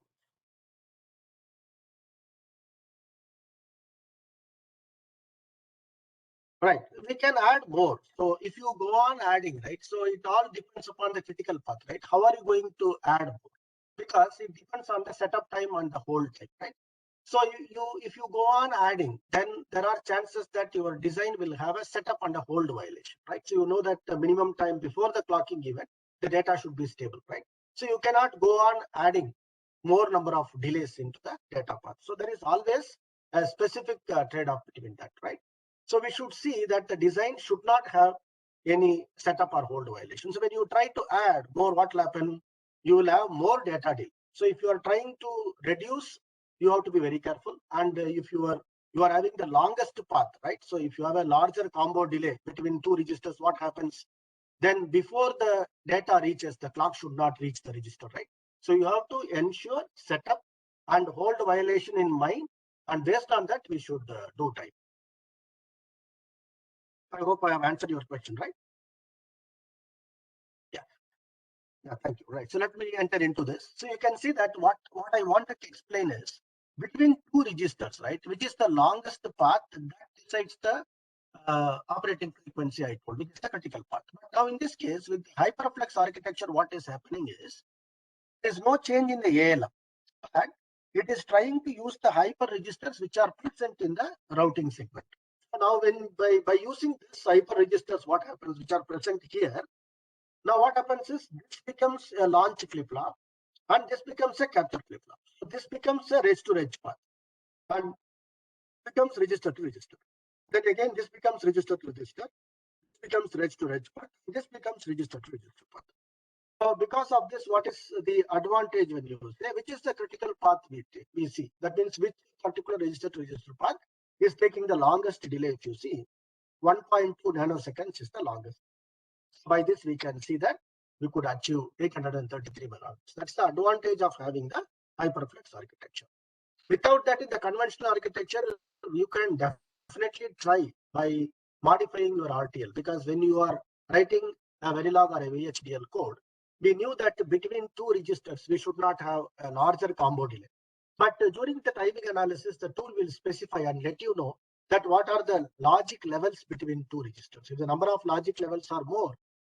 C: Right, we can add more. So if you go on adding, right, so it all depends upon the critical path, right? How are you going to add more? Because it depends on the setup time and the hold time, right? So if you go on adding, then there are chances that your design will have a setup and a hold violation, right? So you know that the minimum time before the clocking event, the data should be stable, right? So you cannot go on adding more number of delays into the data path. So there is always a specific trade-off between that, right? So we should see that the design should not have any setup or hold violation. So when you try to add more, what will happen? You will have more data delay. So if you are trying to reduce, you have to be very careful. And if you are having the longest path, right? So if you have a larger combo delay between two registers, what happens? Then before the data reaches, the clock should not reach the register, right? So you have to ensure setup and hold violation in mind, and based on that, we should do time. I hope I have answered your question, right? Yeah. Yeah, thank you. Right. So let me enter into this. So you can see that what I wanted to explain is between two registers, right? Which is the longest path that decides the operating frequency I told, which is the critical path. But now in this case, with HyperFlex architecture, what is happening is there is no change in the ALM. And it is trying to use the hyper registers which are present in the routing segment. So now when by using this hyper registers, what happens, which are present here, now what happens is this becomes a launch flip-flop and this becomes a capture flip-flop. So this becomes a reg to reg path and becomes register to register. Then again, this becomes register to register, this becomes reg to reg path, this becomes register to register path. So because of this, what is the advantage when you say which is the critical path we see? That means which particular register to register path is taking the longest delay. If you see 1.2 nanoseconds is the longest. So by this we can see that we could achieve 833 milliamps. That's the advantage of having the HyperFlex architecture. Without that, in the conventional architecture, you can definitely try by modifying your RTL, because when you are writing a Verilog or a VHDL code, we knew that between two registers, we should not have a larger combo delay. But during the timing analysis, the tool will specify and let you know that what are the logic levels between two registers. If the number of logic levels are more,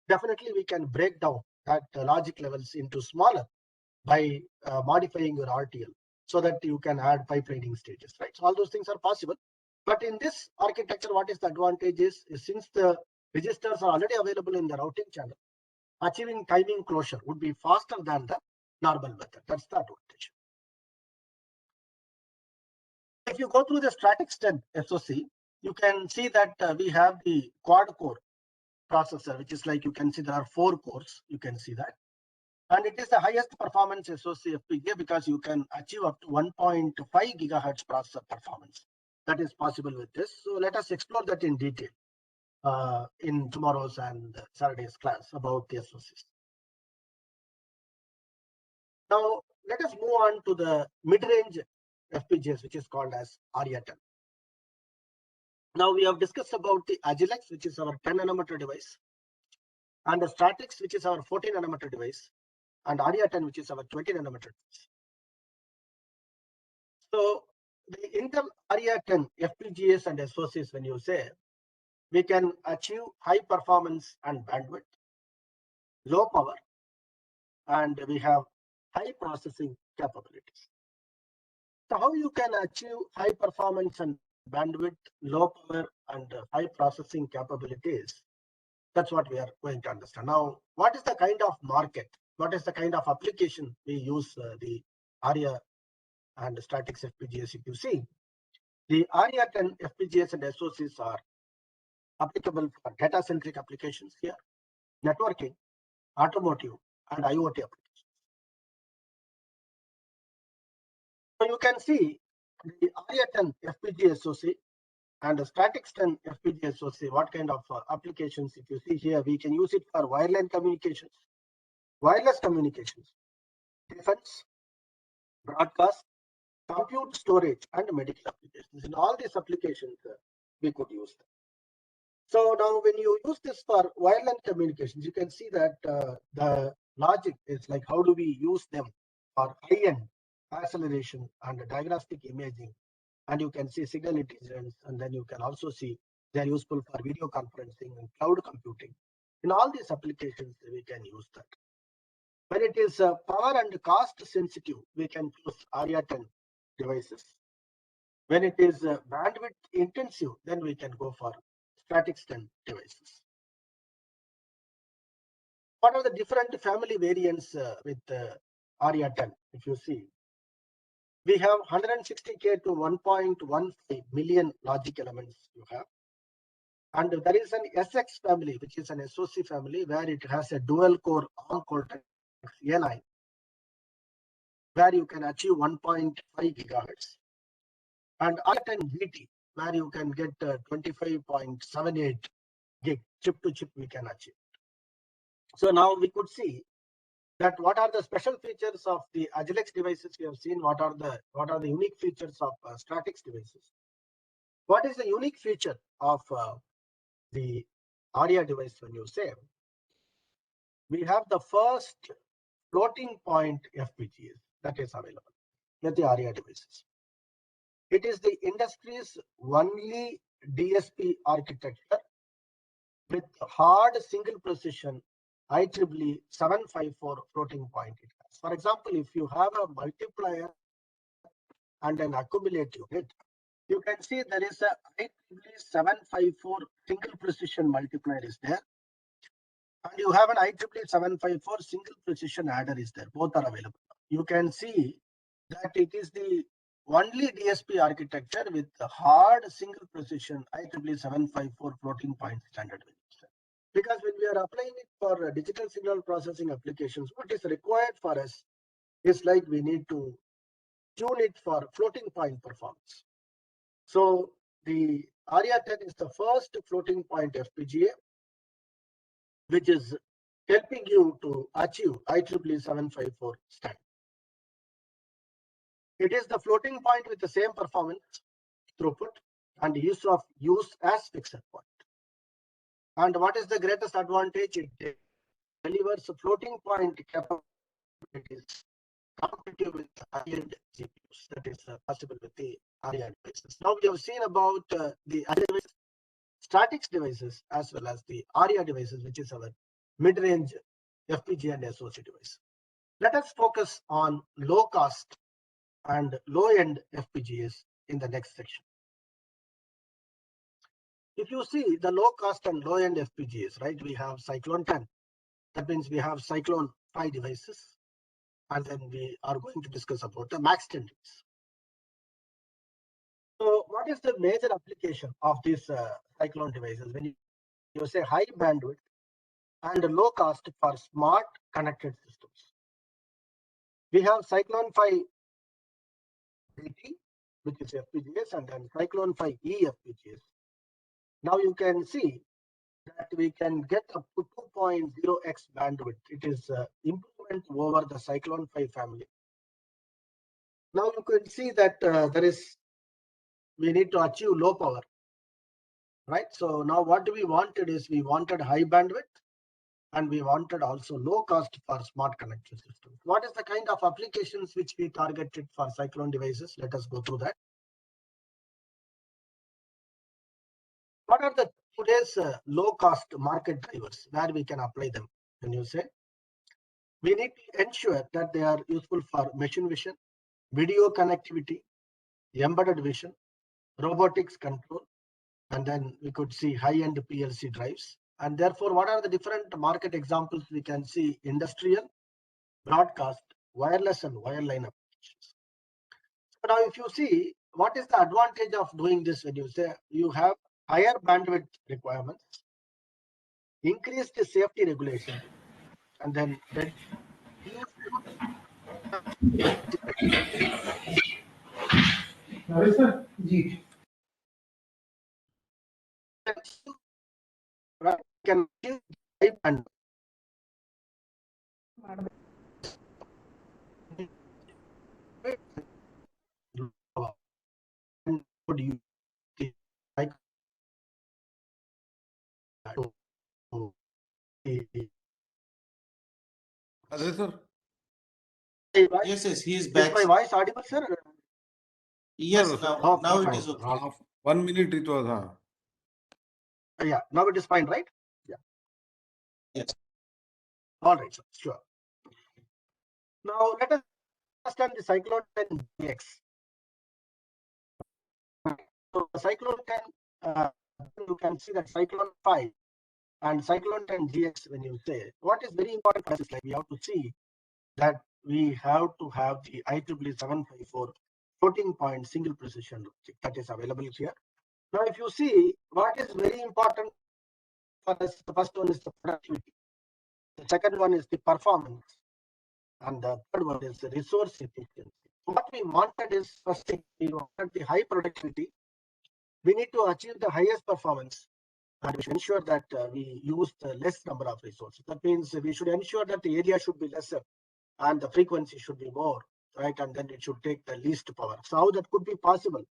C: definitely we can break down that logic levels into smaller by modifying your RTL so that you can add pipelining stages, right? So all those things are possible. But in this architecture, what is the advantage is since the registers are already available in the routing channel, achieving timing closure would be faster than the normal method. That's the advantage. If you go through the Stratix SoC, you can see that we have the quad core processor, which is like you can see there are 4 cores. You can see that. And it is the highest performance SoC FPGA because you can achieve up to 1.5 gigahertz processor performance. That is possible with this. So let us explore that in detail in tomorrow's and Saturday's class about the SoCs. Now, let us move on to the mid-range FPGAs, which is called as ARIA10. Now, we have discussed about the Agilex, which is our 10 nanometer device, and the Stratix, which is our 14 nanometer device, and ARIA10, which is our 20 nanometer device. So, the Intel ARIA10 FPGAs and SoCs, when you say, we can achieve high performance and bandwidth, low power, and we have high processing capabilities. So how you can achieve high performance and bandwidth, low power, and high processing capabilities? That's what we are going to understand. Now, what is the kind of market? What is the kind of application we use the ARIA and Stratix FPGAs? If you see, the ARIA10 FPGAs and SoCs are applicable for data-centric applications here, networking, automotive, and IoT applications. So you can see the ARIA10 FPGA SoC and the Stratix 10 FPGA SoC, what kind of applications? If you see here, we can use it for wireline communications, wireless communications, defense, broadcast, compute storage, and medical applications. In all these applications, we could use them. So now when you use this for wireline communications, you can see that the logic is like, how do we use them for high-end acceleration and diagnostic imaging? And you can see signal intelligence, and then you can also see they're useful for video conferencing and cloud computing. In all these applications, we can use that. When it is power and cost sensitive, we can use ARIA10 devices. When it is bandwidth intensive, then we can go for Stratix 10 devices. What are the different family variants with ARIA10? If you see, we have 160K to 1.15 million logic elements you have. And there is an SX family, which is an SoC family, where it has a dual core ARM Cortex A9, where you can achieve 1.5 gigahertz. And ARIA10 GT, where you can get 25.78 gig chip to chip we can achieve. So now we could see that what are the special features of the Agilex devices we have seen, what are the unique features of Stratix devices. What is the unique feature of the ARIA device when you say? We have the first floating point FPGAs that is available with the ARIA devices. It is the industry's only DSP architecture with hard single precision IEEE 754 floating point. It has. For example, if you have a multiplier and an accumulate unit, you can see there is a IEEE 754 single precision multiplier is there, and you have an IEEE 754 single precision adder is there. Both are available. You can see that it is the only DSP architecture with the hard single precision IEEE 754 floating point standard. Because when we are applying it for digital signal processing applications, what is required for us is like we need to tune it for floating point performance. So the ARIA10 is the first floating point FPGA, which is helping you to achieve IEEE 754 standard. It is the floating point with the same performance, throughput, and use as fixed point. And what is the greatest advantage? It delivers floating point capabilities competitive with high-end GPUs. That is possible with the ARIA devices. Now we have seen about the Stratix devices as well as the ARIA devices, which is our mid-range FPGA and SoC device. Let us focus on low-cost and low-end FPGAs in the next section. If you see the low-cost and low-end FPGAs, right, we have Cyclone 10. That means we have Cyclone 5 devices, and then we are going to discuss about the Max 10 device. So what is the major application of these Cyclone devices? When you say high bandwidth and low cost for smart connected systems. We have Cyclone 5 DT, which is FPGAs, and then Cyclone 5E FPGAs. Now you can see that we can get up to 2.0x bandwidth. It is improvement over the Cyclone 5 family. Now you can see that we need to achieve low power, right? So now what we wanted is we wanted high bandwidth and we wanted also low cost for smart connected systems. What is the kind of applications which we targeted for Cyclone devices? Let us go through that. What are the today's low cost market drivers where we can apply them? When you say, we need to ensure that they are useful for machine vision, video connectivity, embedded vision, robotics control, and then we could see high-end PLC drives. And therefore, what are the different market examples we can see? Industrial, broadcast, wireless, and wireline applications. So now if you see, what is the advantage of doing this? When you say you have higher bandwidth requirements, increase the safety regulation, and then reduce right, can achieve high bandwidth. And would you like
D: Sir.
A: Yes, he is back.
C: Is my voice audible, sir?
A: Yes,
D: No,
A: now,
C: Oh,
A: now
C: fine.
A: it is okay.
D: 1 minute it was.
C: Yeah, now it is fine, right? Yeah.
A: Yes.
C: All right, sir. Sure. Now let us understand the Cyclone 10 GX. So Cyclone 10, you can see that Cyclone 5 and Cyclone 10 GX, when you say, what is very important for us is like we have to see that we have to have the IEEE 754 floating-point single precision logic that is available here. Now, if you see what is very important for us, the first one is the productivity, the second one is the performance, and the third one is the resource efficiency. What we wanted is, first thing, we wanted the high productivity. We need to achieve the highest performance, and we should ensure that we use the less number of resources. That means we should ensure that the area should be lesser and the frequency should be more, right? And then it should take the least power. So how that could be possible?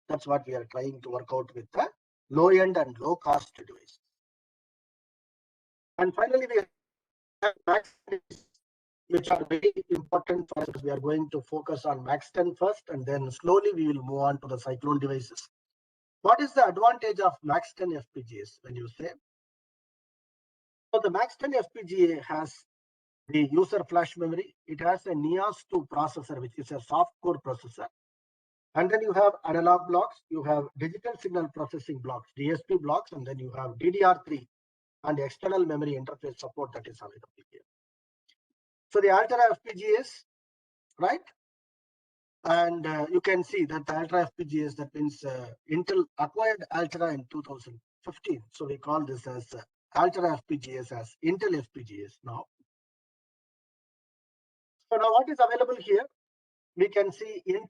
C: That's what we are trying to work out with the low end and low cost devices. And finally, we have Max, which are very important for us. We are going to focus on Max 10 first, and then slowly we will move on to the Cyclone devices. What is the advantage of Max 10 FPGAs when you say? So the Max 10 FPGA has the user flash memory. It has a Nias 2 processor, which is a soft core processor. And then you have analog blocks, you have digital signal processing blocks, DSP blocks, and then you have DDR3 and external memory interface support that is available here. So the Ultra FPGAs, right? And you can see that the Ultra FPGAs, that means Intel acquired Ultra in 2015. So we call this as Ultra FPGAs as Intel FPGAs now. So now what is available here? We can see in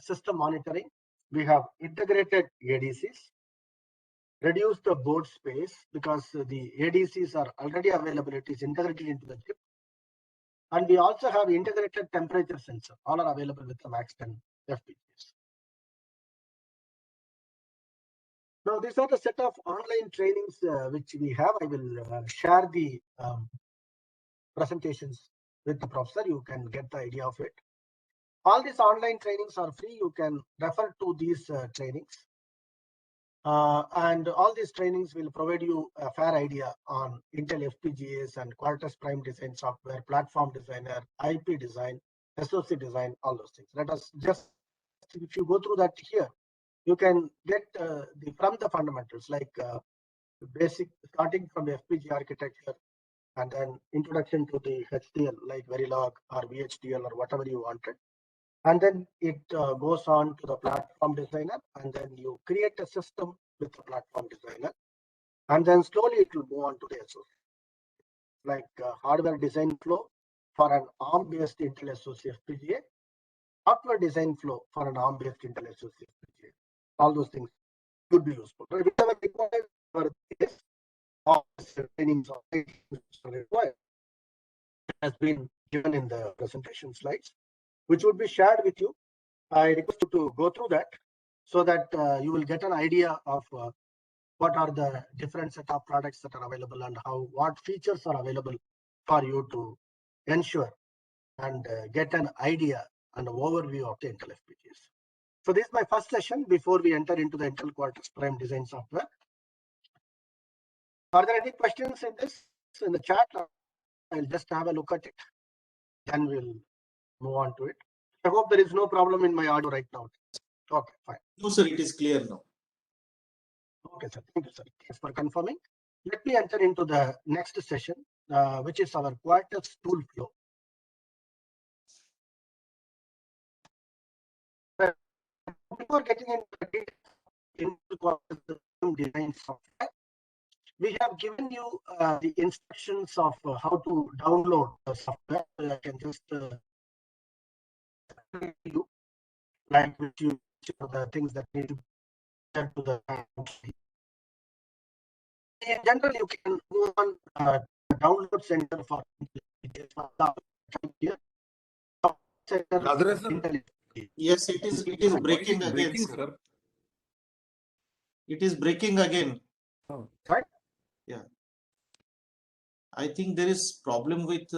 C: system monitoring. We have integrated ADCs, reduce the board space because the ADCs are already available. It is integrated into the chip. And we also have integrated temperature sensor. All are available with the Max 10 FPGAs. Now, these are the set of online trainings which we have. I will share the presentations with the professor. You can get the idea of it. All these online trainings are free. You can refer to these trainings. And all these trainings will provide you a fair idea on Intel FPGAs and Quartus Prime design software, platform designer, IP design, SoC design, all those things. Let us just, if you go through that here, you can get from the fundamentals like basic, starting from the FPGA architecture, and then introduction to the HDL like Verilog or VHDL or whatever you wanted. And then it goes on to the platform designer, and then you create a system with the platform designer. And then slowly it will move on to the SoC, like hardware design flow for an ARM-based Intel SoC FPGA, software design flow for an ARM-based Intel SoC FPGA. All those things could be useful. But whichever required for this, all trainings or required has been given in the presentation slides, which would be shared with you. I request you to go through that so that you will get an idea of what are the different set of products that are available and what features are available for you to ensure and get an idea and overview of the Intel FPGAs. So this is my first session before we enter into the Intel Quartus Prime design software. Are there any questions in this in the chat? I'll just have a look at it. Then we'll move on to it. I hope there is no problem in my audio right now. Okay, fine.
A: No, sir, it is clear now.
C: Okay, sir. Thank you, sir. Thanks for confirming. Let me enter into the next session, which is our Quartus tool flow. Before getting into Quartus design software, we have given you the instructions of how to download the software. I can just you like which you the things that need to be sent to the in general, you can move on the download center for here.
A: Yes, it is breaking again, sir. It is breaking again.
C: Oh. Right?
A: Yeah. I think there is problem with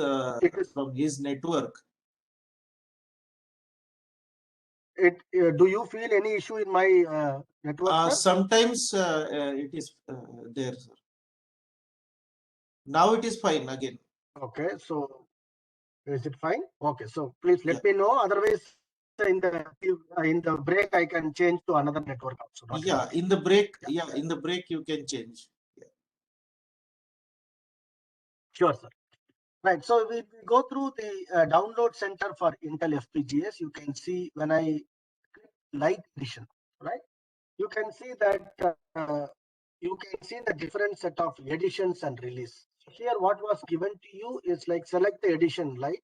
A: from his network.
C: Do you feel any issue in my network?
A: Sometimes it is there, sir. Now it is fine again.
C: Okay, so is it fine? Okay, so please let me know. Otherwise, in the break, I can change to another network also.
A: Yeah, in the break. Yeah, in the break you can change. Yeah.
C: Sure, sir. Right. So we go through the download center for Intel FPGAs. You can see when I click Light Edition, right? You can see that you can see the different set of editions and release. So here, what was given to you is like select the edition Light,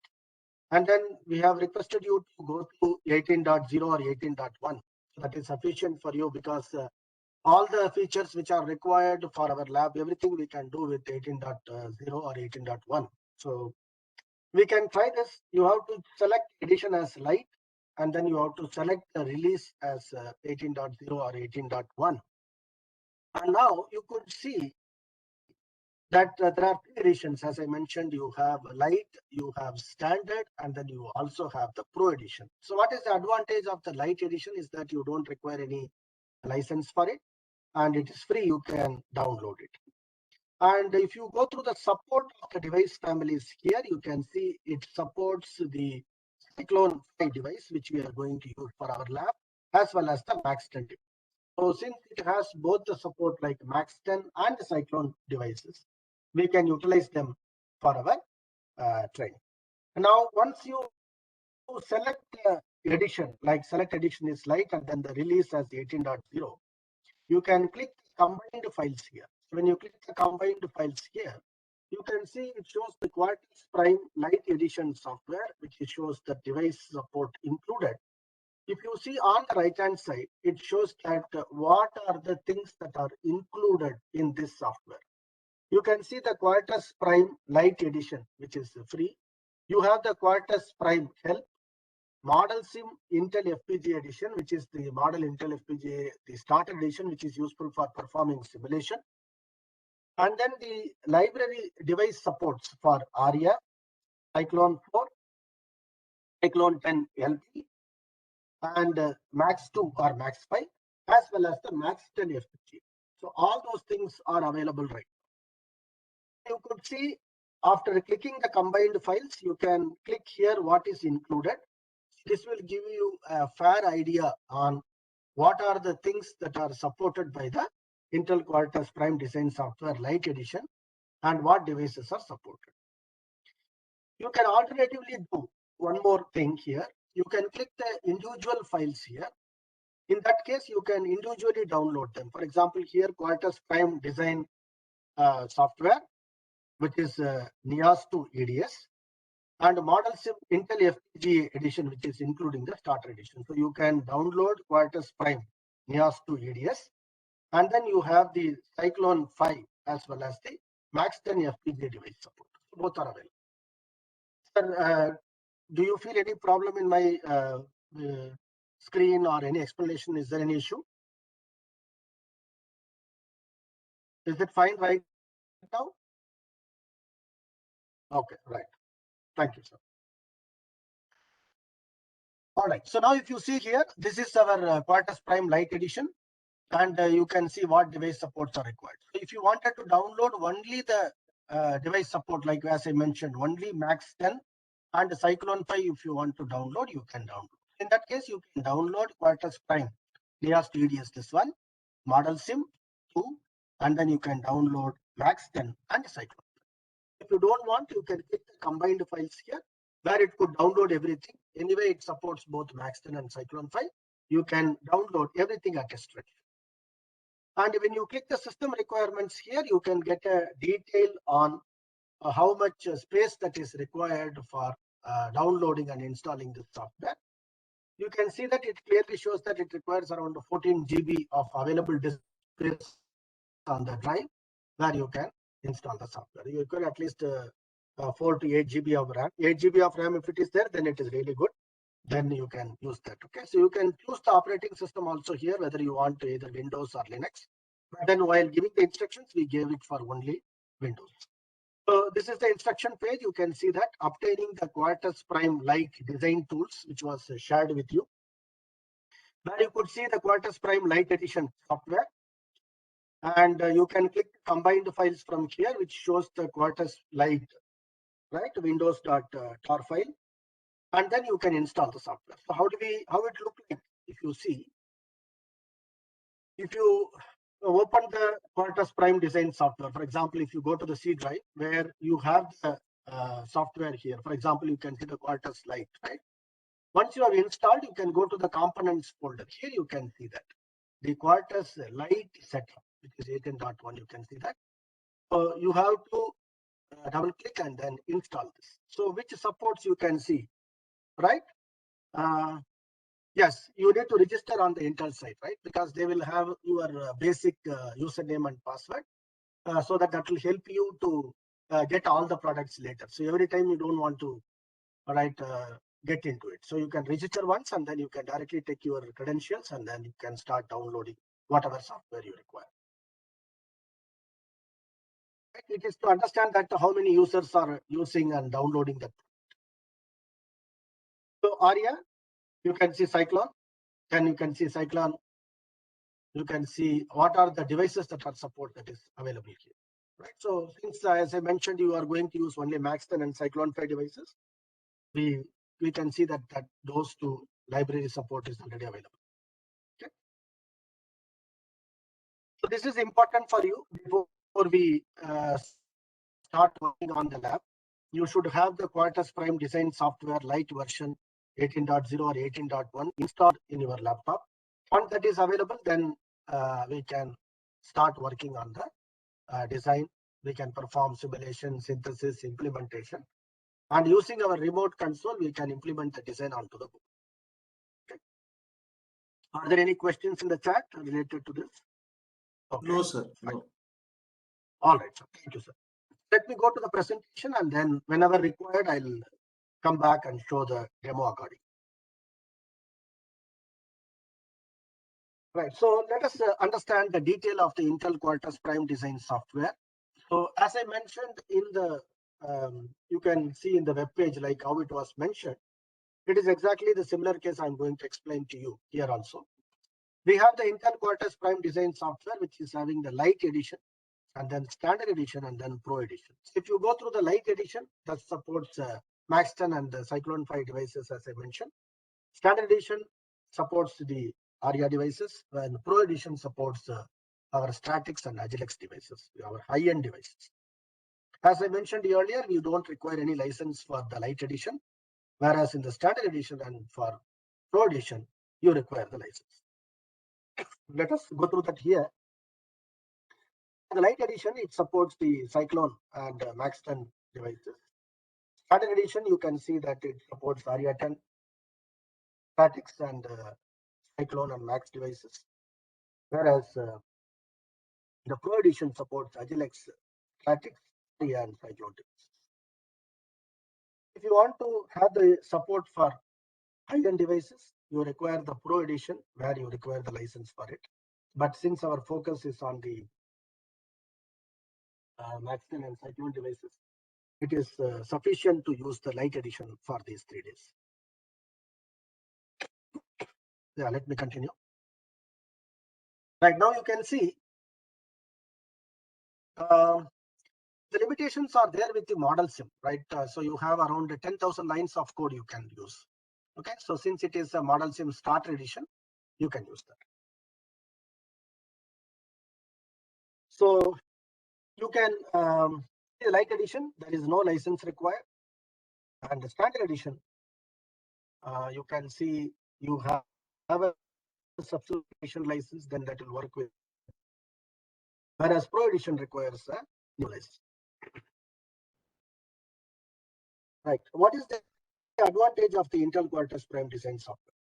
C: and then we have requested you to go to 18.0 or 18.1. That is sufficient for you because all the features which are required for our lab, everything we can do with 18.0 or 18.1. So we can try this. You have to select edition as Light, and then you have to select the release as 18.0 or 18.1. And now you could see that there are three editions. As I mentioned, you have Light, you have Standard, and then you also have the Pro edition. So what is the advantage of the Light edition is that you don't require any license for it, and it is free. You can download it. And if you go through the support of the device families here, you can see it supports the Cyclone 5 device, which we are going to use for our lab, as well as the Max 10 device. So since it has both the support like Max 10 and the Cyclone devices, we can utilize them for our training. Now, once you select the edition, like select edition is Light and then the release as 18.0, you can click combined files here. When you click the combined files here, you can see it shows the Quartus Prime Light Edition software, which shows the device support included. If you see on the right hand side, it shows that what are the things that are included in this software. You can see the Quartus Prime Light Edition, which is free. You have the Quartus Prime Help, Model Sim Intel FPGA edition, which is the Model Intel FPGA, the starter edition, which is useful for performing simulation. And then the library device supports for ARIA, Cyclone 4, Cyclone 10 LP, and Max 2 or Max 5, as well as the Max 10 FPGA. So all those things are available right now. You could see after clicking the combined files, you can click here what is included. This will give you a fair idea on what are the things that are supported by the Intel Quartus Prime Design Software Light Edition and what devices are supported. You can alternatively do one more thing here. You can click the individual files here. In that case, you can individually download them. For example, here Quartus Prime Design software, which is NIAS to EDS, and Model Sim Intel FPGA edition, which is including the starter edition. So you can download Quartus Prime NIAS to EDS, and then you have the Cyclone 5 as well as the Max 10 FPGA device support. Both are available. Sir, do you feel any problem in my screen or any explanation? Is there any issue? Is it fine right now? Okay, right. Thank you, sir. All right. So now if you see here, this is our Quartus Prime Lite edition, and you can see what device supports are required. So if you wanted to download only the device support, like as I mentioned, only Max 10 and Cyclone 5, if you want to download, you can download. In that case, you can download Quartus Prime NIAS to EDS, this one, Model Sim 2, and then you can download Max 10 and Cyclone. If you don't want, you can click the combined files here, where it could download everything. Anyway, it supports both Max 10 and Cyclone 5. You can download everything at a stretch. And when you click the system requirements here, you can get a detail on how much space that is required for downloading and installing this software. You can see that it clearly shows that it requires around 14 GB of available disk space on the drive, where you can install the software. You require at least 4 to 8 GB of RAM. 8 GB of RAM, if it is there, then it is really good. Then you can use that. Okay, so you can choose the operating system also here, whether you want either Windows or Linux. But then while giving the instructions, we gave it for only Windows. So this is the instruction page. You can see that obtaining the Quartus Prime Lite design tools, which was shared with you. Where you could see the Quartus Prime Lite edition software. And you can click combined files from here, which shows the Quartus Lite, right? Windows.tar file. And then you can install the software. So how it look like? If you see, if you open the Quartus Prime design software, for example, if you go to the C drive where you have the software here, for example, you can see the Quartus Lite, right? Once you have installed, you can go to the components folder. Here you can see that the Quartus Lite setup, which is 18.1, you can see that. You have to double click and then install this. So which supports you can see, right? Yes, you need to register on the Intel site, right? Because they will have your basic username and password, so that will help you to get all the products later. So every time you don't want to, get into it. So you can register once, and then you can directly take your credentials, and then you can start downloading whatever software you require. It is to understand that how many users are using and downloading that. So ARIA, you can see Cyclone. Then you can see Cyclone. You can see what are the devices that are support that is available here, right? So since, as I mentioned, you are going to use only Max 10 and Cyclone 5 devices, we can see that those two library support is already available. Okay. So this is important for you before we start working on the lab. You should have the Quartus Prime design software Lite version 18.0 or 18.1 installed in your laptop. Once that is available, then we can start working on the design. We can perform simulation, synthesis, implementation. And using our remote console, we can implement the design onto the board. Okay. Are there any questions in the chat related to this? Okay.
A: No, sir. No.
C: All right, sir. Thank you, sir. Let me go to the presentation, and then whenever required, I'll come back and show the demo accordingly. Right. So let us understand the detail of the Intel Quartus Prime design software. So as I mentioned in the, you can see in the web page, like how it was mentioned, it is exactly the similar case I'm going to explain to you here also. We have the Intel Quartus Prime design software, which is having the Lite edition, and then standard edition, and then pro edition. So if you go through the Lite edition, that supports Max 10 and the Cyclone 5 devices, as I mentioned. Standard edition supports the ARIA devices, and pro edition supports our Stratix and Agilex devices, our high-end devices. As I mentioned earlier, you don't require any license for the Lite edition, whereas in the standard edition and for pro edition, you require the license. Let us go through that here. The light edition, it supports the Cyclone and Max 10 devices. Standard edition, you can see that it supports Aria 10, Stratix and Cyclone and Max devices. Whereas the Pro edition supports Agilex, Stratix, and Cyclone devices. If you want to have the support for high-end devices, you require the Pro edition where you require the license for it. But since our focus is on the Max 10 and Cyclone devices, it is sufficient to use the light edition for these 3 days. Yeah, let me continue. Right now, you can see the limitations are there with the model sim, right? So you have around 10,000 lines of code you can use. Okay, so since it is a model sim starter edition, you can use that. So you can the light edition, there is no license required, and the standard edition, you can see you have a subscription license, then that will work with. Whereas Pro edition requires a new license. Right. What is the advantage of the Intel Quartus Prime design software?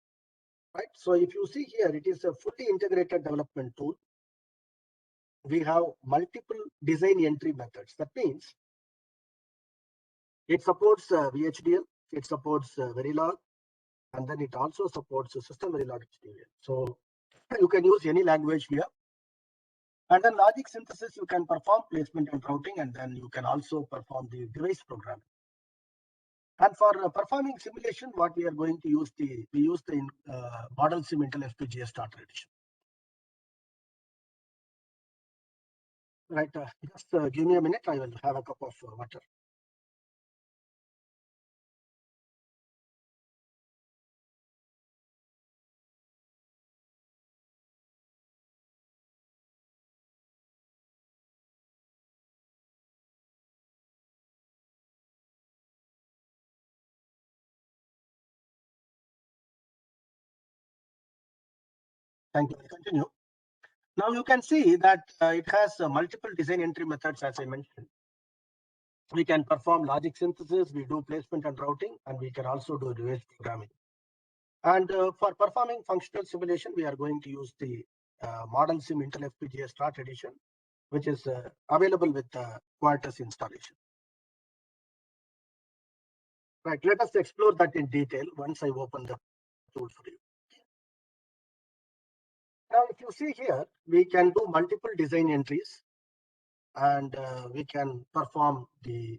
C: Right. So if you see here, it is a fully integrated development tool. We have multiple design entry methods. That means it supports VHDL, it supports Verilog, and then it also supports System Verilog HDL. So you can use any language here. And then logic synthesis, you can perform placement and routing, and then you can also perform the device programming. And for performing simulation, what we are going to use we use the model sim Intel FPGA starter edition. Right, just give me a minute. I will have a cup of water. Thank you. I'll continue. Now you can see that it has multiple design entry methods, as I mentioned. We can perform logic synthesis, we do placement and routing, and we can also do device programming. And for performing functional simulation, we are going to use the model sim Intel FPGA Start edition, which is available with Quartus installation. Right, let us explore that in detail once I open the tool for you. Now, if you see here, we can do multiple design entries, and we can perform the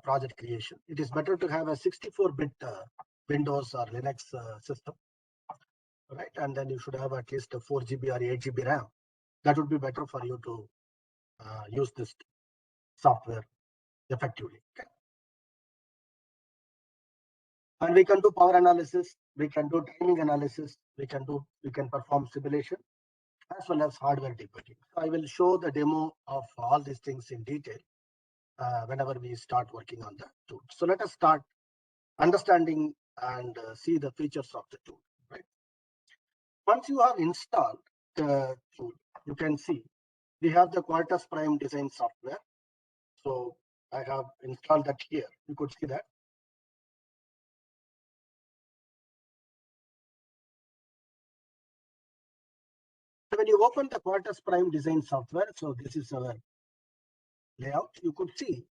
C: project creation. It is better to have a 64-bit Windows or Linux system, right? And then you should have at least a 4 GB or 8 GB RAM. That would be better for you to use this software effectively. Okay? And we can do power analysis, we can do timing analysis, we can perform simulation, as well as hardware debugging. So I will show the demo of all these things in detail whenever we start working on the tool. So let us start understanding and see the features of the tool. Right. Once you have installed the tool, you can see we have the Quartus Prime design software. So I have installed that here. You could see that. So when you open the Quartus Prime design software, so this is our layout. You could see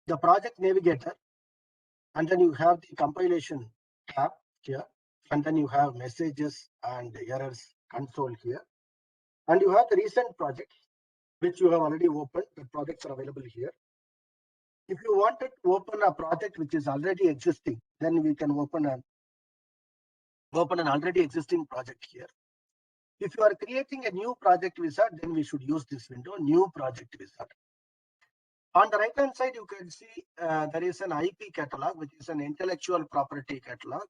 C: the project navigator, and then you have the compilation tab here, and then you have messages and errors console here, and you have the recent projects which you have already opened. The projects are available here. If you wanted to open a project which is already existing, then we can open an already existing project here. If you are creating a new project wizard, then we should use this window, new project wizard. On the right hand side, you can see there is an IP catalog, which is an intellectual property catalog,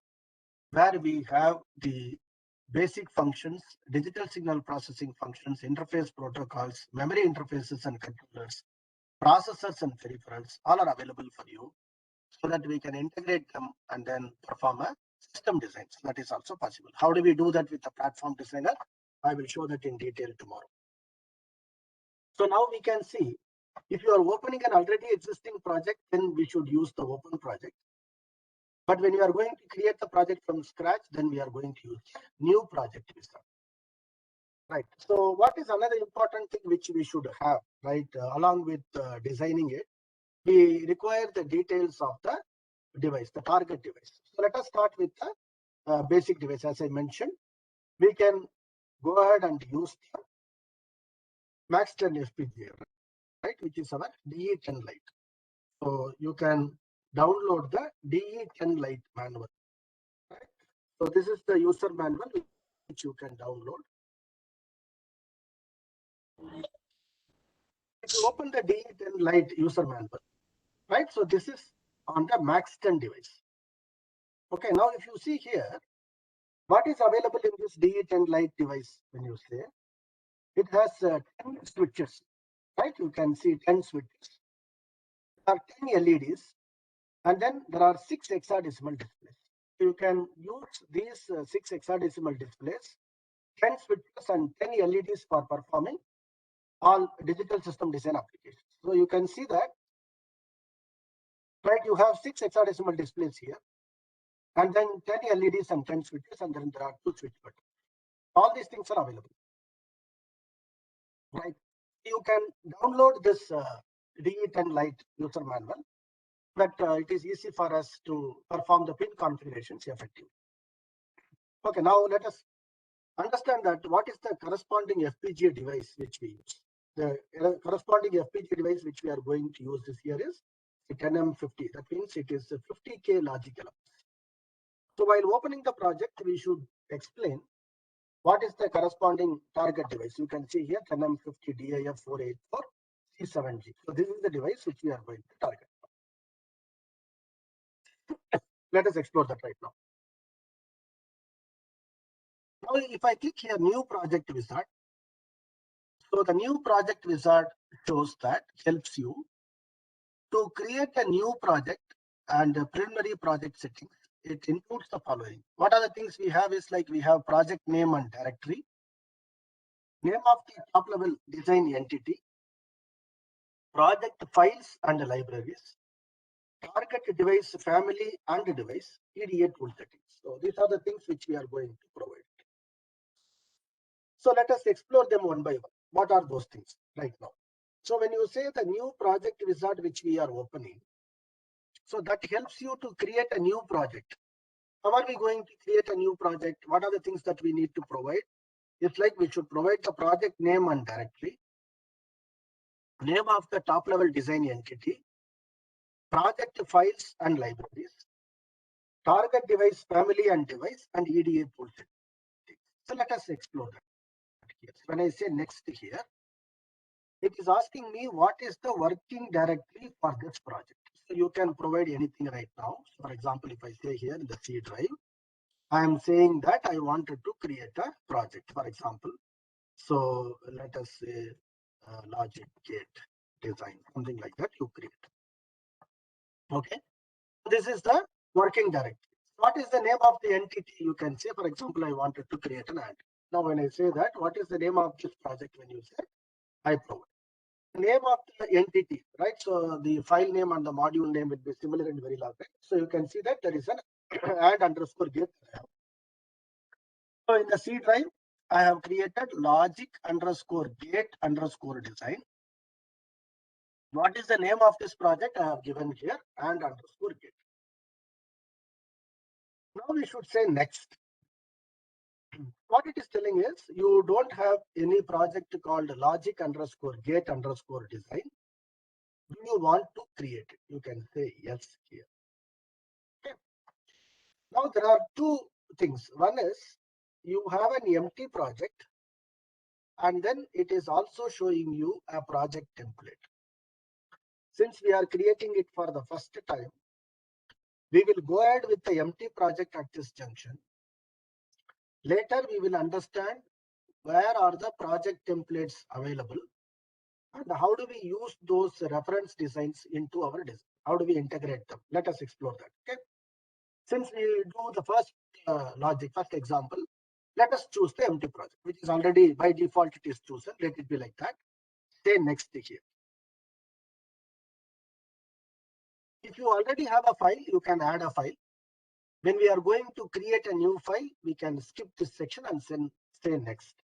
C: where we have the basic functions, digital signal processing functions, interface protocols, memory interfaces and controllers, processors and peripherals, all are available for you, so that we can integrate them and then perform a system design. So that is also possible. How do we do that with the platform designer? I will show that in detail tomorrow. So now we can see, if you are opening an already existing project, then we should use the open project. But when you are going to create the project from scratch, then we are going to use new project wizard. Right. So what is another important thing which we should have, right, along with designing it? We require the details of the device, the target device. So let us start with the basic device. As I mentioned, we can go ahead and use the Max-10 FPGA, right, which is our DE10 Lite. So you can download the DE10 Lite manual. Right? So this is the user manual which you can download. If you open the DE10 Lite user manual, right? So this is on the Max-10 device. Okay, now if you see here, what is available in this DE10 Lite device, when you say, it has 10 switches, right? You can see 10 switches. There are 10 LEDs, and then there are 6 hexadecimal displays. You can use these 6 hexadecimal displays, 10 switches and 10 LEDs for performing all digital system design applications. So you can see that, right, you have 6 hexadecimal displays here, and then 10 LEDs and 10 switches, and then there are 2 switch buttons. All these things are available, right? You can download this DE10 Lite user manual, but it is easy for us to perform the pin configurations effectively. Okay, now let us understand that what is the corresponding FPGA device which we use. The corresponding FPGA device which we are going to use this year is the 10M50. That means it is a 50K logic elements. So while opening the project, we should explain what is the corresponding target device. You can see here 10M50 DIF484 C7G. So this is the device which we are going to target. Let us explore that right now. Now, if I click here, new project wizard. So the new project wizard shows that, helps you to create a new project and preliminary project settings. It includes the following. What are the things we have is like we have project name and directory, name of the top level design entity, project files and libraries, target device family and device, EDA tool settings. So these are the things which we are going to provide. So let us explore them one by one. What are those things right now? So when you say the new project wizard which we are opening, so that helps you to create a new project. How are we going to create a new project? What are the things that we need to provide? It's like we should provide the project name and directory, name of the top level design entity, project files and libraries, target device family and device, and EDA tool settings. So let us explore that here. When I say next here, it is asking me what is the working directory for this project. So you can provide anything right now. So for example, if I say here in the C drive, I am saying that I wanted to create a project, for example. So let us say logic gate design, something like that you create. Okay. This is the working directory. What is the name of the entity? You can say, for example, I wanted to create an entity. Now, when I say that, what is the name of this project? When you say, I provide the name of the entity, right? So the file name and the module name will be similar in very large. So you can see that there is an add underscore gate. So in the C drive, I have created logic underscore gate underscore design. What is the name of this project? I have given here and underscore gate. Now we should say next. What it is telling is you don't have any project called logic underscore gate underscore design. Do you want to create it? You can say yes here. Okay. Now there are two things. One is you have an empty project, and then it is also showing you a project template. Since we are creating it for the first time, we will go ahead with the empty project at this junction. Later, we will understand where are the project templates available and how do we use those reference designs into our design. How do we integrate them? Let us explore that. Okay. Since we do the first first example, let us choose the empty project, which is already by default it is chosen. Let it be like that. say next here. If you already have a file, you can add a file. When we are going to create a new file, we can skip this section and say next.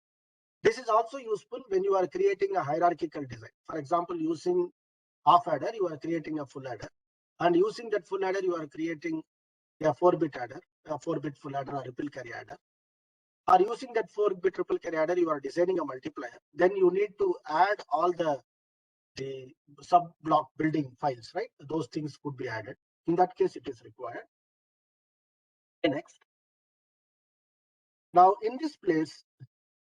C: This is also useful when you are creating a hierarchical design. For example, using half adder, you are creating a full adder. And using that full adder, you are creating a 4-bit adder, a 4-bit full adder or ripple carry adder. Or using that 4-bit ripple carry adder, you are designing a multiplier. Then you need to add all the sub-block building files, right? Those things could be added. In that case, it is required. Next. Now, in this place,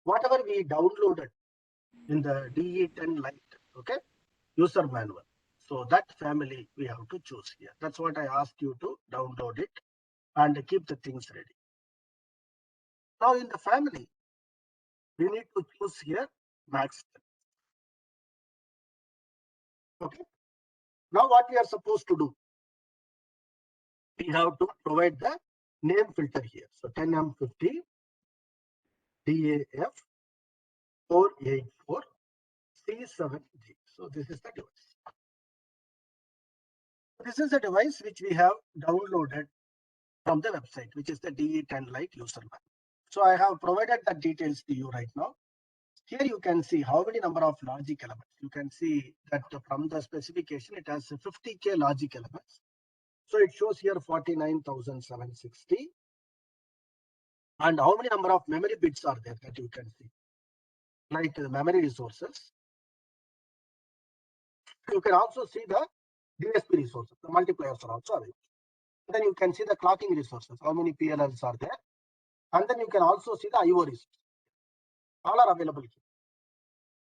C: whatever we downloaded in the DE10 Lite, okay, user manual. So that family we have to choose here. That's what I asked you to download it and keep the things ready. Now in the family, we need to choose here max. Okay. Now what we are supposed to do? We have to provide the name filter here. So 10M50 DAF 484 C7G. So this is the device. This is a device which we have downloaded from the website, which is the DE10 Lite user manual. So I have provided the details to you right now. Here you can see how many number of logic elements. You can see that from the specification, it has 50K logic elements. So it shows here 49,760. And how many number of memory bits are there that you can see? Like the memory resources. You can also see the DSP resources. The multipliers are also available. And then you can see the clocking resources. How many PLLs are there? And then you can also see the IO resources. All are available here.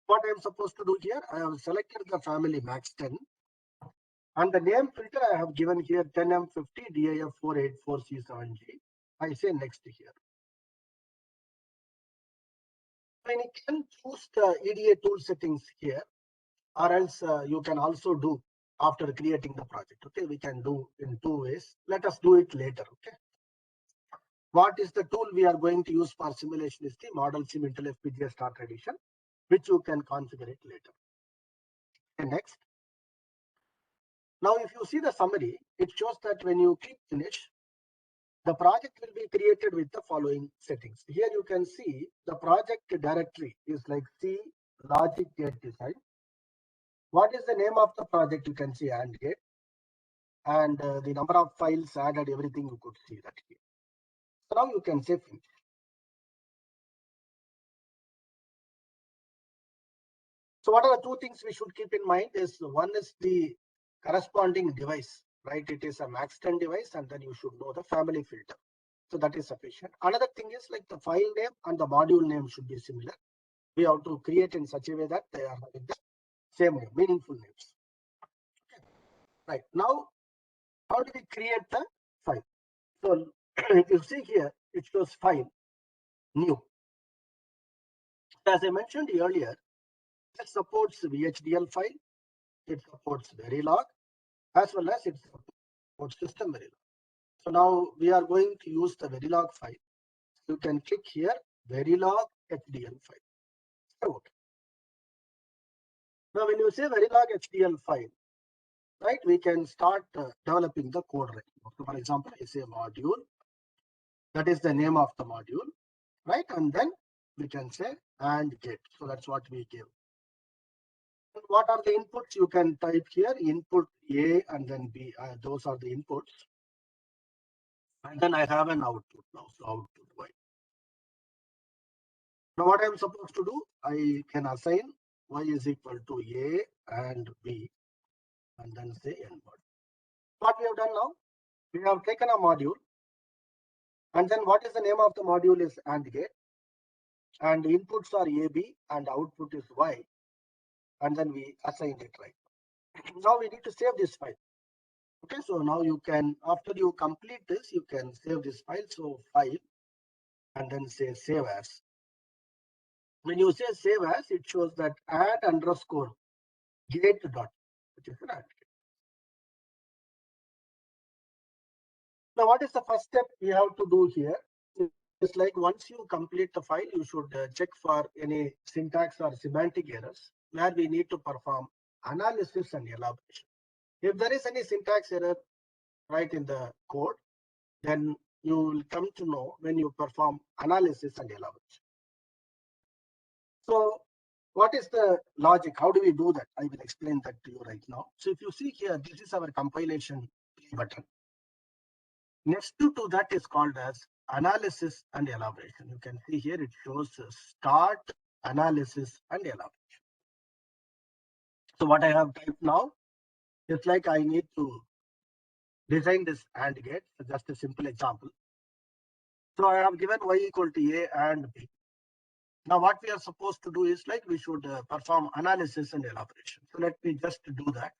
C: What I am supposed to do here, I have selected the family max 10. And the name filter I have given here 10M50 DAF484C7G. I say next here. And you can choose the EDA tool settings here, or else you can also do after creating the project. Okay, we can do in 2 ways. Let us do it later. Okay. What is the tool we are going to use for simulation is the Model Sim Intel FPGA Starter Edition, which you can configure it later. And next. Now, if you see the summary, it shows that when you click finish, the project will be created with the following settings. Here you can see the project directory is like C logic gate design. What is the name of the project? You can see AND gate. And the number of files added, everything you could see that here. So now you can say finish. So what are the 2 things we should keep in mind is one is the corresponding device, right? It is a max 10 device, and then you should know the family filter. So that is sufficient. Another thing is like the file name and the module name should be similar. We have to create in such a way that they are having the same name, meaningful names. Okay. Right. Now, how do we create the file? So if you see here, it shows file new. As I mentioned earlier, it supports VHDL file, it supports Verilog, as well as it supports system Verilog. So now we are going to use the Verilog file. You can click here, Verilog HDL file. So, now when you say Verilog HDL file, right, we can start developing the code right now. So for example, I say module, that is the name of the module, right? And then we can say AND gate. So that's what we give. And what are the inputs? You can type here input A and then B. Those are the inputs. And then I have an output now. So output Y. Now what I'm supposed to do, I can assign Y is equal to A and B, and then say N word. What we have done now, we have taken a module, and then what is the name of the module is AND gate, and the inputs are AB and output is Y, and then we assign it right. Now we need to save this file. Okay, so now you can, after you complete this, you can save this file. So file, and then say save as. When you say save as, it shows that add underscore gate dot, which is an AND gate. Now, what is the first step we have to do here? It's like once you complete the file, you should check for any syntax or semantic errors. where we need to perform analysis and elaboration. If there is any syntax error right in the code, then you will come to know when you perform analysis and elaboration. So what is the logic? How do we do that? I will explain that to you right now. So if you see here, this is our compilation button. Next to that is called as analysis and elaboration. You can see here it shows start, analysis and elaboration. So what I have typed now is like I need to design this AND gate. So just a simple example. So I have given y equal to a and b. Now what we are supposed to do is like we should perform analysis and elaboration. So let me just do that.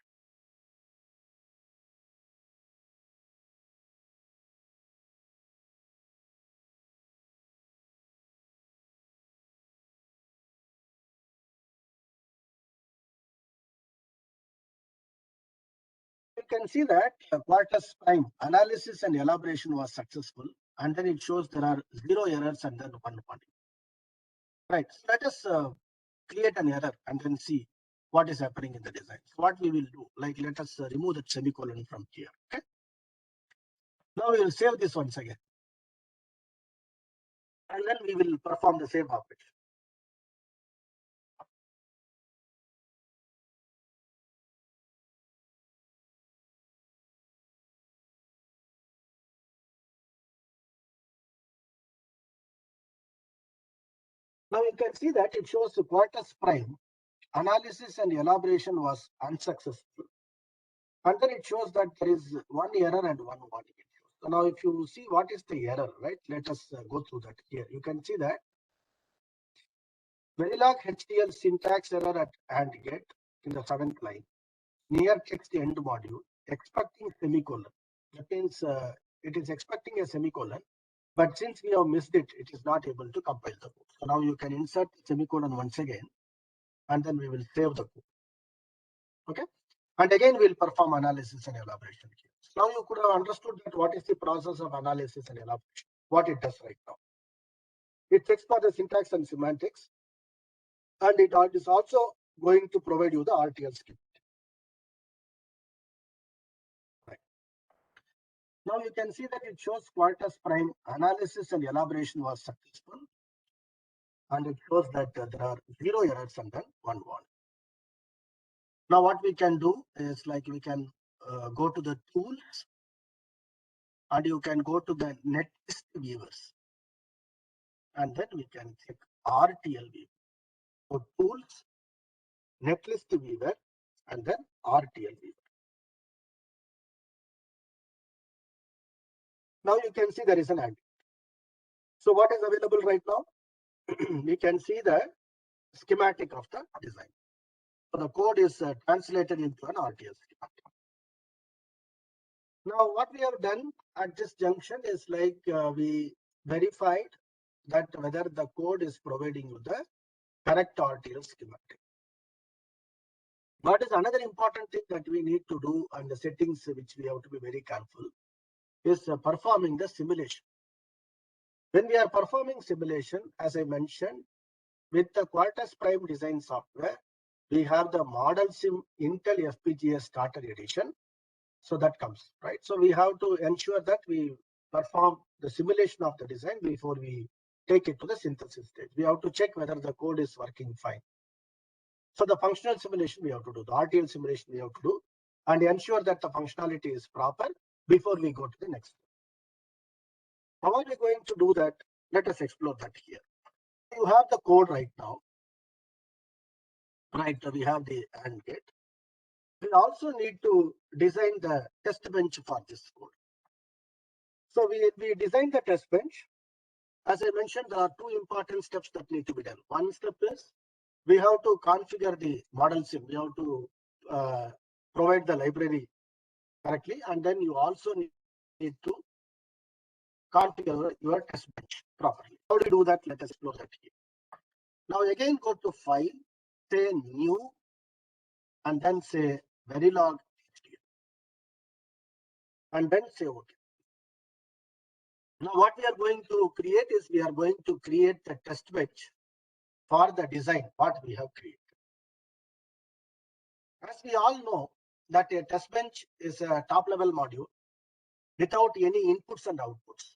C: You can see that Quartus prime analysis and elaboration was successful, and then it shows there are 0 errors and then 1 warning. Right. So let us create an error and then see what is happening in the design. So what we will do, like let us remove the semicolon from here. Okay. Now we will save this once again, and then we will perform the same operation. Now you can see that it shows the Quartus prime analysis and elaboration was unsuccessful. And then it shows that there is 1 error and 1 warning. So now if you see what is the error, right? Let us go through that here. You can see that Verilog HDL syntax error at AND gate in the 7th line. Near text end module expecting semicolon. That means it is expecting a semicolon. But since we have missed it, it is not able to compile the code. So now you can insert semicolon once again, and then we will save the code. Okay. And again, we'll perform analysis and elaboration here. So now you could have understood that what is the process of analysis and elaboration, what it does right now. It checks for the syntax and semantics, and it is also going to provide you the RTL script. Right. Now you can see that it shows Quartus prime analysis and elaboration was successful, and it shows that there are 0 errors and then 1 warning. Now what we can do is like we can go to the tools, and you can go to the netlist viewers, and then we can check RTL view. So tools, netlist viewer, and then RTL viewer. Now you can see there is an AND. So what is available right now? We can see the schematic of the design. So the code is translated into an RTL schematic. Now what we have done at this junction is like we verified that whether the code is providing you the correct RTL schematic. What is another important thing that we need to do, and the settings which we have to be very careful, is performing the simulation. When we are performing simulation, as I mentioned, with the Quartus Prime design software, we have the Model Sim Intel FPGA Starter Edition. So that comes, right? So we have to ensure that we perform the simulation of the design before we take it to the synthesis stage. We have to check whether the code is working fine. So the functional simulation we have to do, the RTL simulation we have to do, and ensure that the functionality is proper before we go to the next step. How are we going to do that? Let us explore that here. You have the code right now. Right, we have the AND gate. We also need to design the test bench for this code. So we design the test bench. As I mentioned, there are 2 important steps that need to be done. One step is we have to configure the model sim. We have to provide the library correctly, and then you also need to configure your test bench properly. How do you do that? Let us explore that here. Now again, go to File, say New, and then say Verilog HDL, and then say OK. Now what we are going to create is we are going to create the test bench for the design what we have created. As we all know that a test bench is a top level module without any inputs and outputs.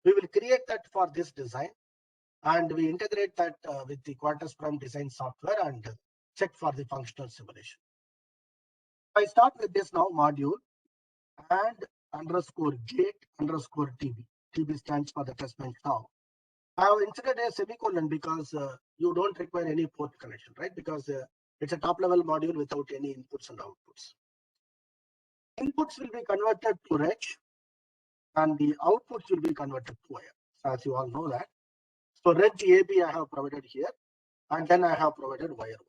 C: We will create that for this design and we integrate that with the Quartus Prime design software and check for the functional simulation. I start with this now module and underscore gate underscore TB. TB stands for the test bench now. I have inserted a semicolon because you don't require any port connection, right? Because it's a top level module without any inputs and outputs. Inputs will be converted to reg and the outputs will be converted to wire. So as you all know that. So reg AB I have provided here and then I have provided wire.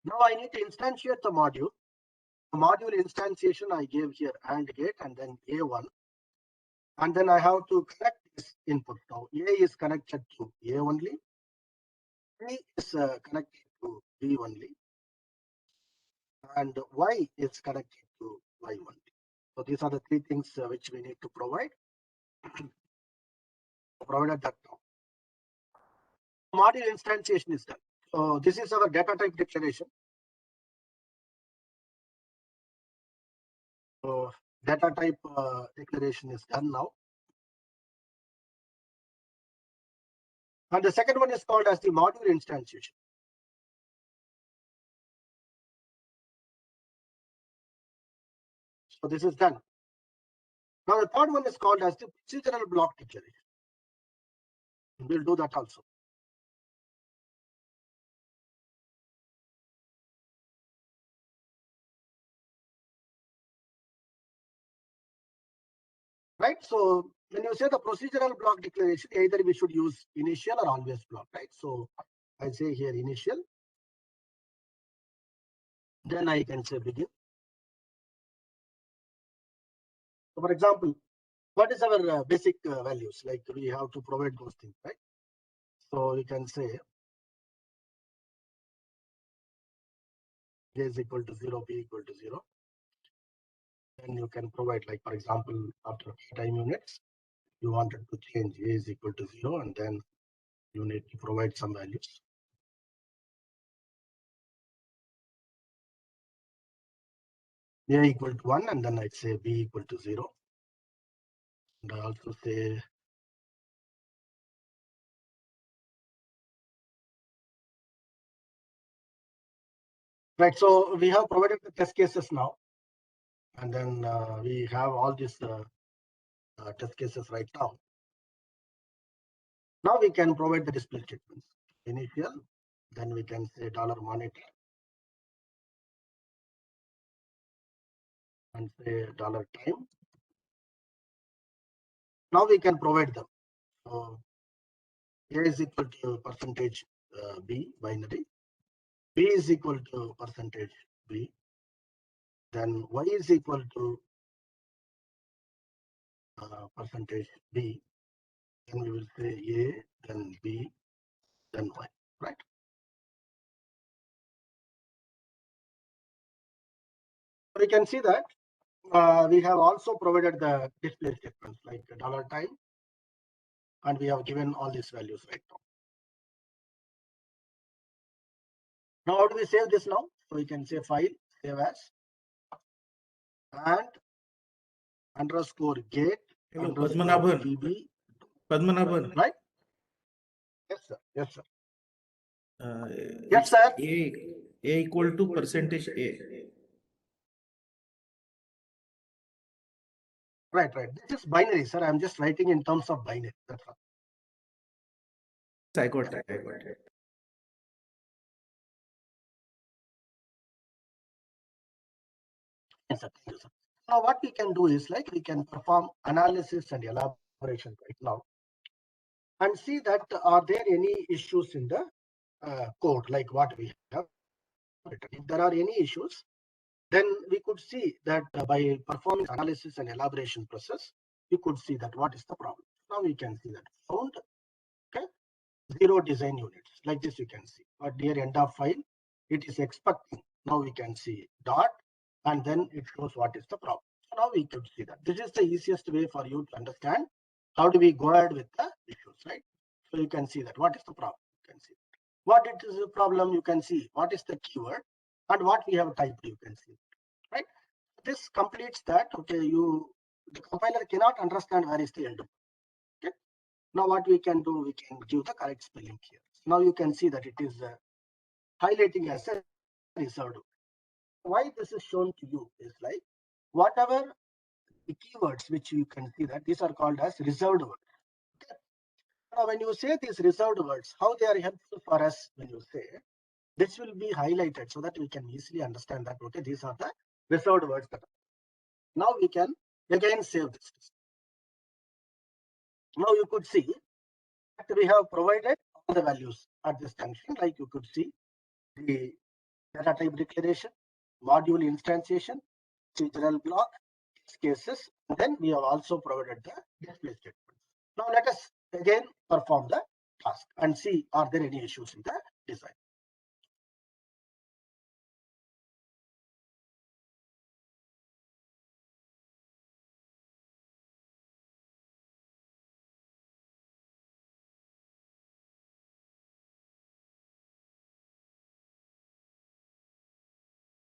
C: Now I need to instantiate the module. The module instantiation I gave here AND gate and then A1. And then I have to connect this input. Now A is connected to A only. B is connected to B only. And Y is connected to Y only. So these are the three things which we need to provide. Provided that now. Module instantiation is done. So this is our data type declaration. So data type declaration is done now. And the second one is called as the module instantiation. So this is done. Now the third one is called as the procedural block declaration. We'll do that also. Right. So when you say the procedural block declaration, either we should use initial or always block, right? So I say here initial. Then I can say begin. So for example, what is our basic values? Like we have to provide those things, right? So we can say A is equal to 0, B equal to 0. Then you can provide, like for example, after time units, you wanted to change A is equal to 0 and then you need to provide some values. A equal to 1 and then I say B equal to 0. And I also say right. So we have provided the test cases now. And then we have all these test cases right now. Now we can provide the display statements. Initial, then we can say $monitor and say $time. Now we can provide them. So A is equal to percentage B binary. B is equal to percentage B. Then Y is equal to percentage B. Then we will say A, then B, then Y, right? We can see that we have also provided the display statements like $time, and we have given all these values right now. Now, how do we save this now? So we can say file, save as, and underscore gate,
A: Hello,
C: underscore
A: Padmanaban.
C: TB.
A: Padmanaban.
C: Right? Yes, sir. Yes, sir.
A: Yes,
C: sir.
A: A equal to percentage A.
C: Right. This is binary, sir. I'm just writing in terms of binary. That's all.
A: I got it.
C: Yes, sir. Thank you, sir. Now, what we can do is like we can perform analysis and elaboration right now and see that are there any issues in the code like what we have written. If there are any issues, then we could see that by performing analysis and elaboration process, we could see that what is the problem. Now we can see that found, okay, 0 design units. Like this you can see. But near end of file, it is expecting. Now we can see dot, and then it shows what is the problem. So now we could see that. This is the easiest way for you to understand how do we go ahead with the issues, right? So you can see that what is the problem. You can see what it is the problem. You can see what is the keyword. and what we have typed, you can see, right? This completes that. Okay, the compiler cannot understand where is the end. Okay, now what we can do, we can give the correct spelling here. Now you can see that it is highlighting as a reserved. Why this is shown to you is like whatever the keywords which you can see that these are called as reserved words. Okay. Now when you say these reserved words, how they are helpful for us when you say, this will be highlighted so that we can easily understand that, okay, these are the reserved words. Now we can again save this. Now you could see that we have provided all the values at this junction, like you could see the data type declaration, module instantiation, procedural block, cases, and then we have also provided the display statements. Now let us again perform the task and see are there any issues in the design.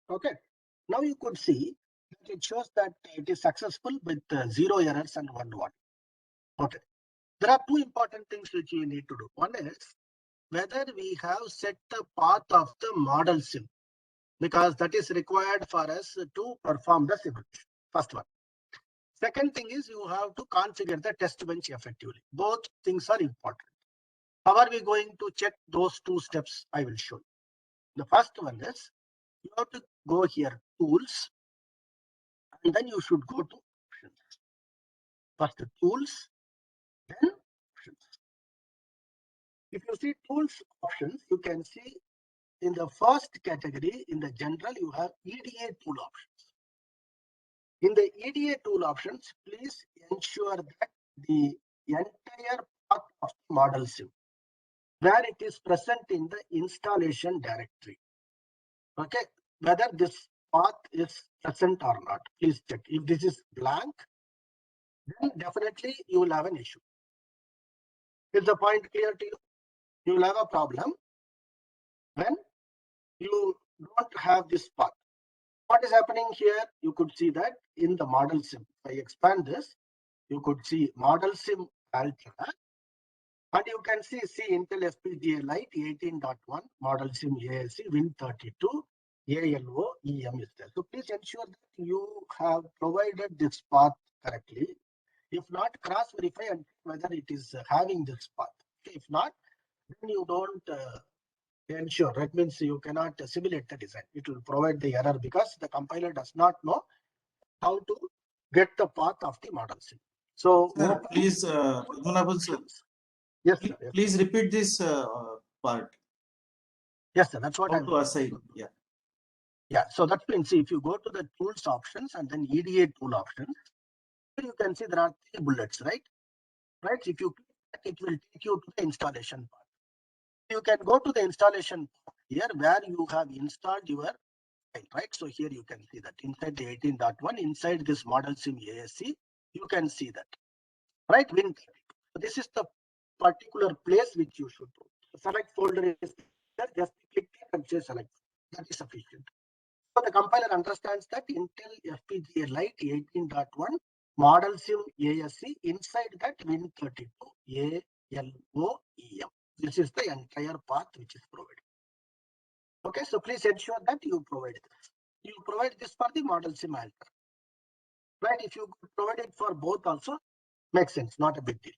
C: Okay, now you could see that it shows that it is successful with 0 errors and 1 warning. Okay, there are two important things which you need to do. One is whether we have set the path of the model sim, because that is required for us to perform the simulation. First one. Second thing is you have to configure the test bench effectively. Both things are important. How are we going to check those two steps? I will show you. The first one is you have to go here, tools, and then you should go to options. First tools, then options. If you see tools options, you can see in the first category, in the general, you have EDA tool options. In the EDA tool options, please ensure that the entire path of the model sim, where it is present in the installation directory. Okay, whether this path is present or not, please check. If this is blank, then definitely you will have an issue. Is the point clear to you? You will have a problem when you don't have this path. What is happening here? You could see that in the model sim. If I expand this, you could see model sim alpha, and you can see Intel FPGA Lite 18.1 model sim ASC Win32 ALO EM is there. So please ensure that you have provided this path correctly. If not, cross verify and whether it is having this path. If not, then you don't ensure. That means you cannot simulate the design. It will provide the error because the compiler does not know how to get the path of the model sim. So
A: Sir, please, Padmanaban sir,
C: yes, sir. Yes.
A: please repeat this part.
C: Yes, sir. That's what
A: How
C: I'm
A: to assign. Yeah.
C: Yeah. So that means if you go to the tools options and then EDA tool options, you can see there are 3 bullets, right? Right. If you click that, it will take you to the installation part. You can go to the installation part here where you have installed your file, right? So here you can see that inside the 18.1, inside this model sim ASC, you can see that, right? Win32. So this is the particular place which you should do. Select folder is there, just click it and say select. That is sufficient. So the compiler understands that Intel FPGA Lite 18.1 model sim ASC, inside that Win32 ALO EM. This is the entire path which is provided. Okay, so please ensure that you provide this. You provide this for the model sim alter. Right, if you provide it for both also, makes sense, not a big deal.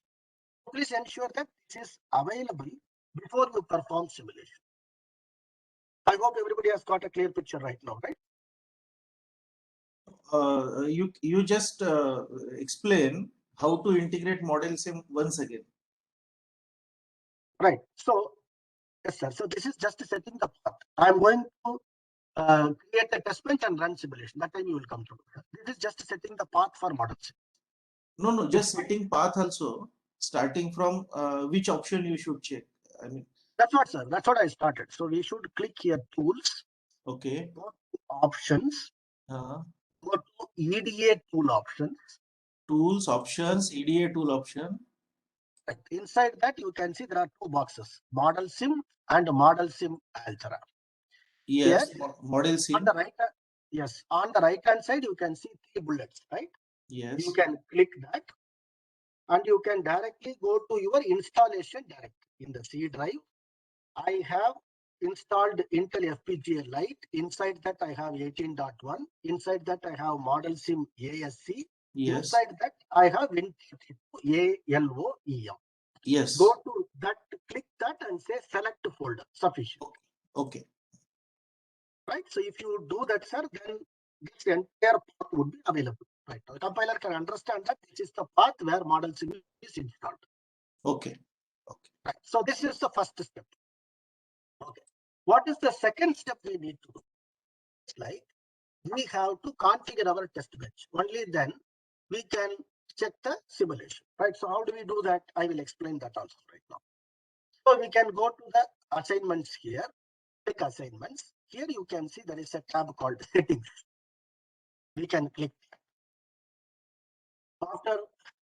C: Please ensure that this is available before you perform simulation. I hope everybody has got a clear picture right now, right?
A: You just explain how to integrate model sim once again.
C: Right. So yes, sir. So this is just setting the path. I'm going to create a test bench and run simulation. That time you will come to. This is just setting the path for model sim.
A: No, just setting path also. Starting from which option you should check. I mean,
C: that's what, sir. That's what I started. So we should click here, tools.
A: Okay.
C: Go to options. Go to EDA tool options.
A: Tools, options, EDA tool option.
C: Right. Inside that, you can see there are 2 boxes, model sim and model sim alter.
A: Yes.
C: Here,
A: Model
C: on
A: sim.
C: the right, yes, on the right hand side, you can see 3 bullets, right?
A: Yes.
C: You can click that and you can directly go to your installation directory. In the C drive, I have installed Intel FPGA Lite. Inside that, I have 18.1. Inside that, I have Model Sim ASC.
A: Yes.
C: Inside that, I have Win32 ALOEM.
A: Yes.
C: Go to that, click that and say select folder, sufficient.
A: Okay.
C: Right? So if you do that, sir, then this entire path would be available. Right? The compiler can understand that this is the path where Model Sim is installed.
A: Okay.
C: Right. So this is the first step. Okay. What is the second step we need to do? It's like we have to configure our test bench. Only then we can check the simulation. Right. So how do we do that? I will explain that also right now. So we can go to the assignments here. Click assignments. Here you can see there is a tab called settings. We can click. After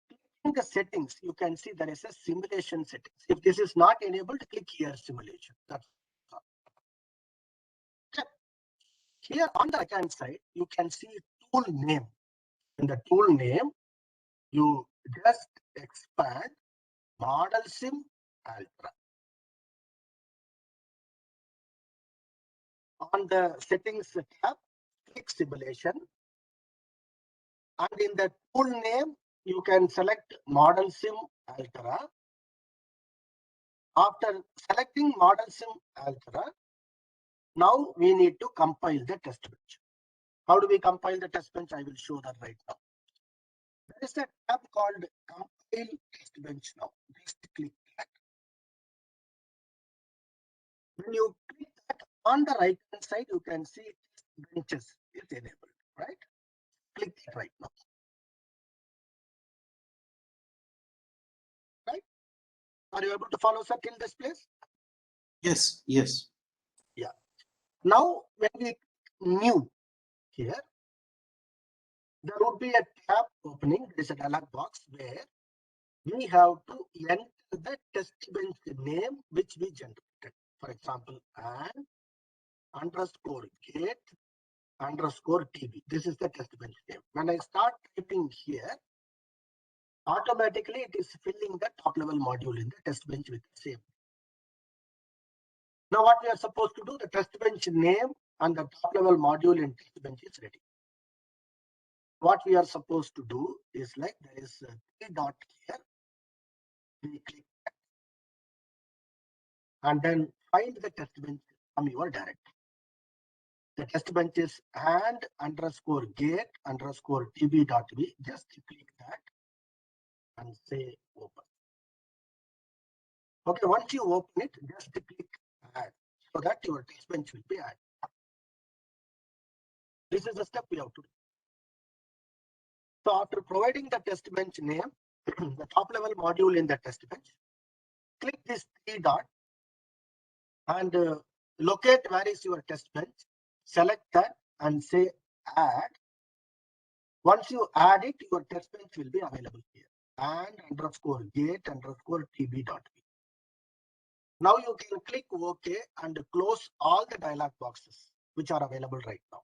C: clicking the settings, you can see there is a simulation settings. If this is not enabled, click here simulation. That's all. Here on the right hand side, you can see tool name. In the tool name, you just expand Model Sim Ultra. On the settings tab, click simulation. And in the tool name, you can select Model Sim Ultra. After selecting Model Sim Ultra, now we need to compile the test bench. How do we compile the test bench? I will show that right now. There is a tab called compile test bench now. Just click that. When you click that, on the right hand side, you can see test benches is enabled, right? Click that right now. Right? Are you able to follow, sir, till this place?
A: Yes. Yes.
C: Yeah. Now, when we new here, there would be a tab opening. There is a dialog box where we have to enter the test bench name which we generated. For example, and underscore get underscore TB. This is the test bench name. When I start typing here, automatically it is filling the top level module in the test bench with the same. Now what we are supposed to do, the test bench name and the top level module in test bench is ready. What we are supposed to do is like there is a 3 dot here. We click that and then find the test bench from your directory. The test bench is and underscore get underscore tb.b. Just click that and say open. Okay, once you open it, just click add so that your test bench will be added. This is the step we have to do. So after providing the test bench name, the top level module in the test bench, click this 3 dot and locate where is your test bench. Select that and say add. Once you add it, your test bench will be available here. And underscore get underscore tb.b. Now you can click OK and close all the dialog boxes which are available right now.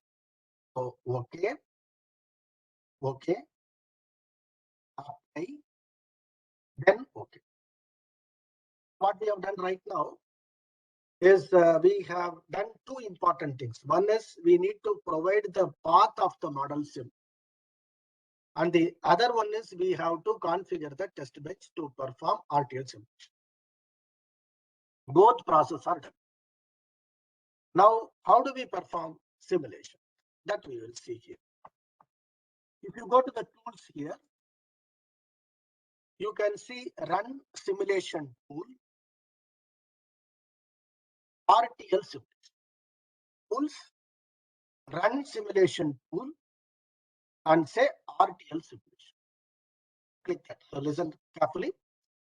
C: So OK, OK, apply, then OK. What we have done right now is we have done 2 important things. One is we need to provide the path of the model sim. And the other one is we have to configure the test bench to perform RTL simulation. Both processes are done. Now, how do we perform simulation? That we will see here. If you go to the tools here, you can see run simulation tool, RTL simulation. Tools, run simulation tool, and say RTL simulation. Click that. So listen carefully.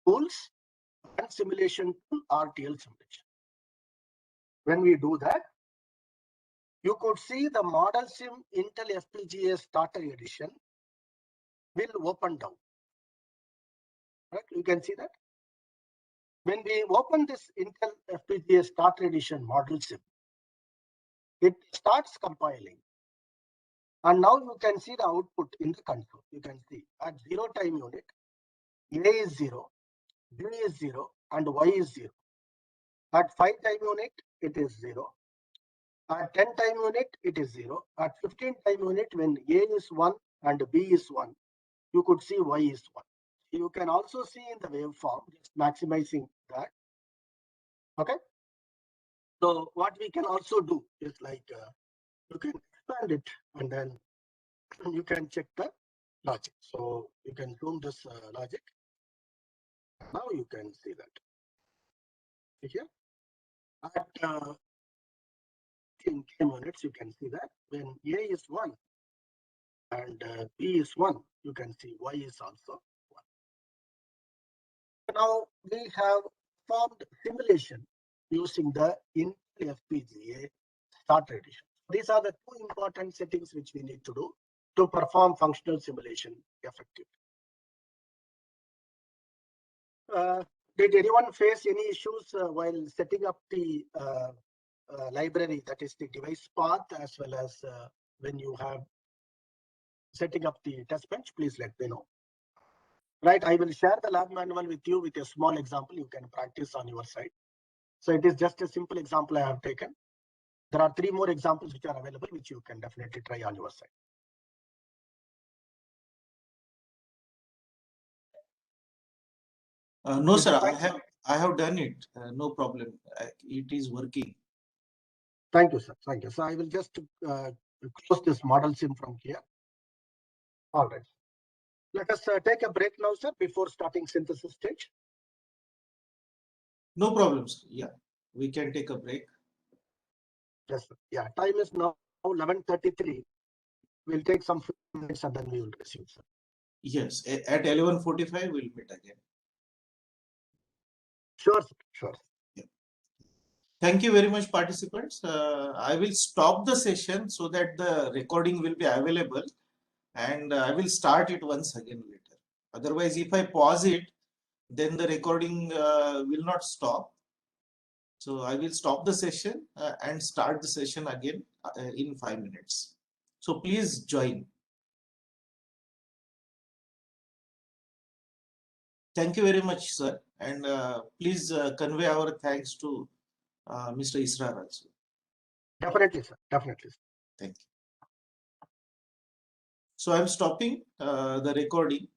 C: Tools, run simulation tool, RTL simulation. When we do that, you could see the Model Sim Intel FPGA Starter Edition will open down. Right? You can see that. When we open this Intel FPGA Starter Edition Model Sim, it starts compiling. And now you can see the output in the console. You can see at 0 time unit, A is 0, B is 0, and Y is 0. At 5 time unit, it is 0. At 10 time unit, it is 0. At 15 time unit, when A is 1 and B is 1, you could see Y is 1. You can also see in the waveform, just maximizing that. Okay. So what we can also do is like you can expand it and then you can check the logic. So you can zoom this logic. Now you can see that. Here at 10 units, you can see that when A is 1 and B is 1, you can see Y is also 1. Now we have formed simulation using the Intel FPGA starter edition. These are the two important settings which we need to do to perform functional simulation effectively. Did anyone face any issues while setting up the library, that is the device path, as well as when you have setting up the test bench? Please let me know. Right, I will share the lab manual with you with a small example you can practice on your side. So it is just a simple example I have taken. There are 3 more examples which are available, which you can definitely try on your side.
A: No, sir, I have done it. No problem. It is working.
C: Thank you, sir. Thank you. So I will just close this model sim from here. All right. Let us take a break now, sir, before starting synthesis stage.
A: No problem, sir. Yeah, we can take a break.
C: Yes, sir. Yeah, time is now 11:33. We'll take some minutes and then we will resume, sir.
A: Yes, at 11:45 we'll meet again.
C: Sure, sir. Sure.
A: Yeah. Thank you very much, participants. I will stop the session so that the recording will be available, and I will start it once again later. Otherwise, if I pause it, then the recording will not stop. So I will stop the session and start the session again in 5 minutes. So please join. Thank you very much, sir. And please convey our thanks to Mr. Israr also.
C: Definitely, sir. Definitely, sir.
A: Thank you. So I'm stopping the recording.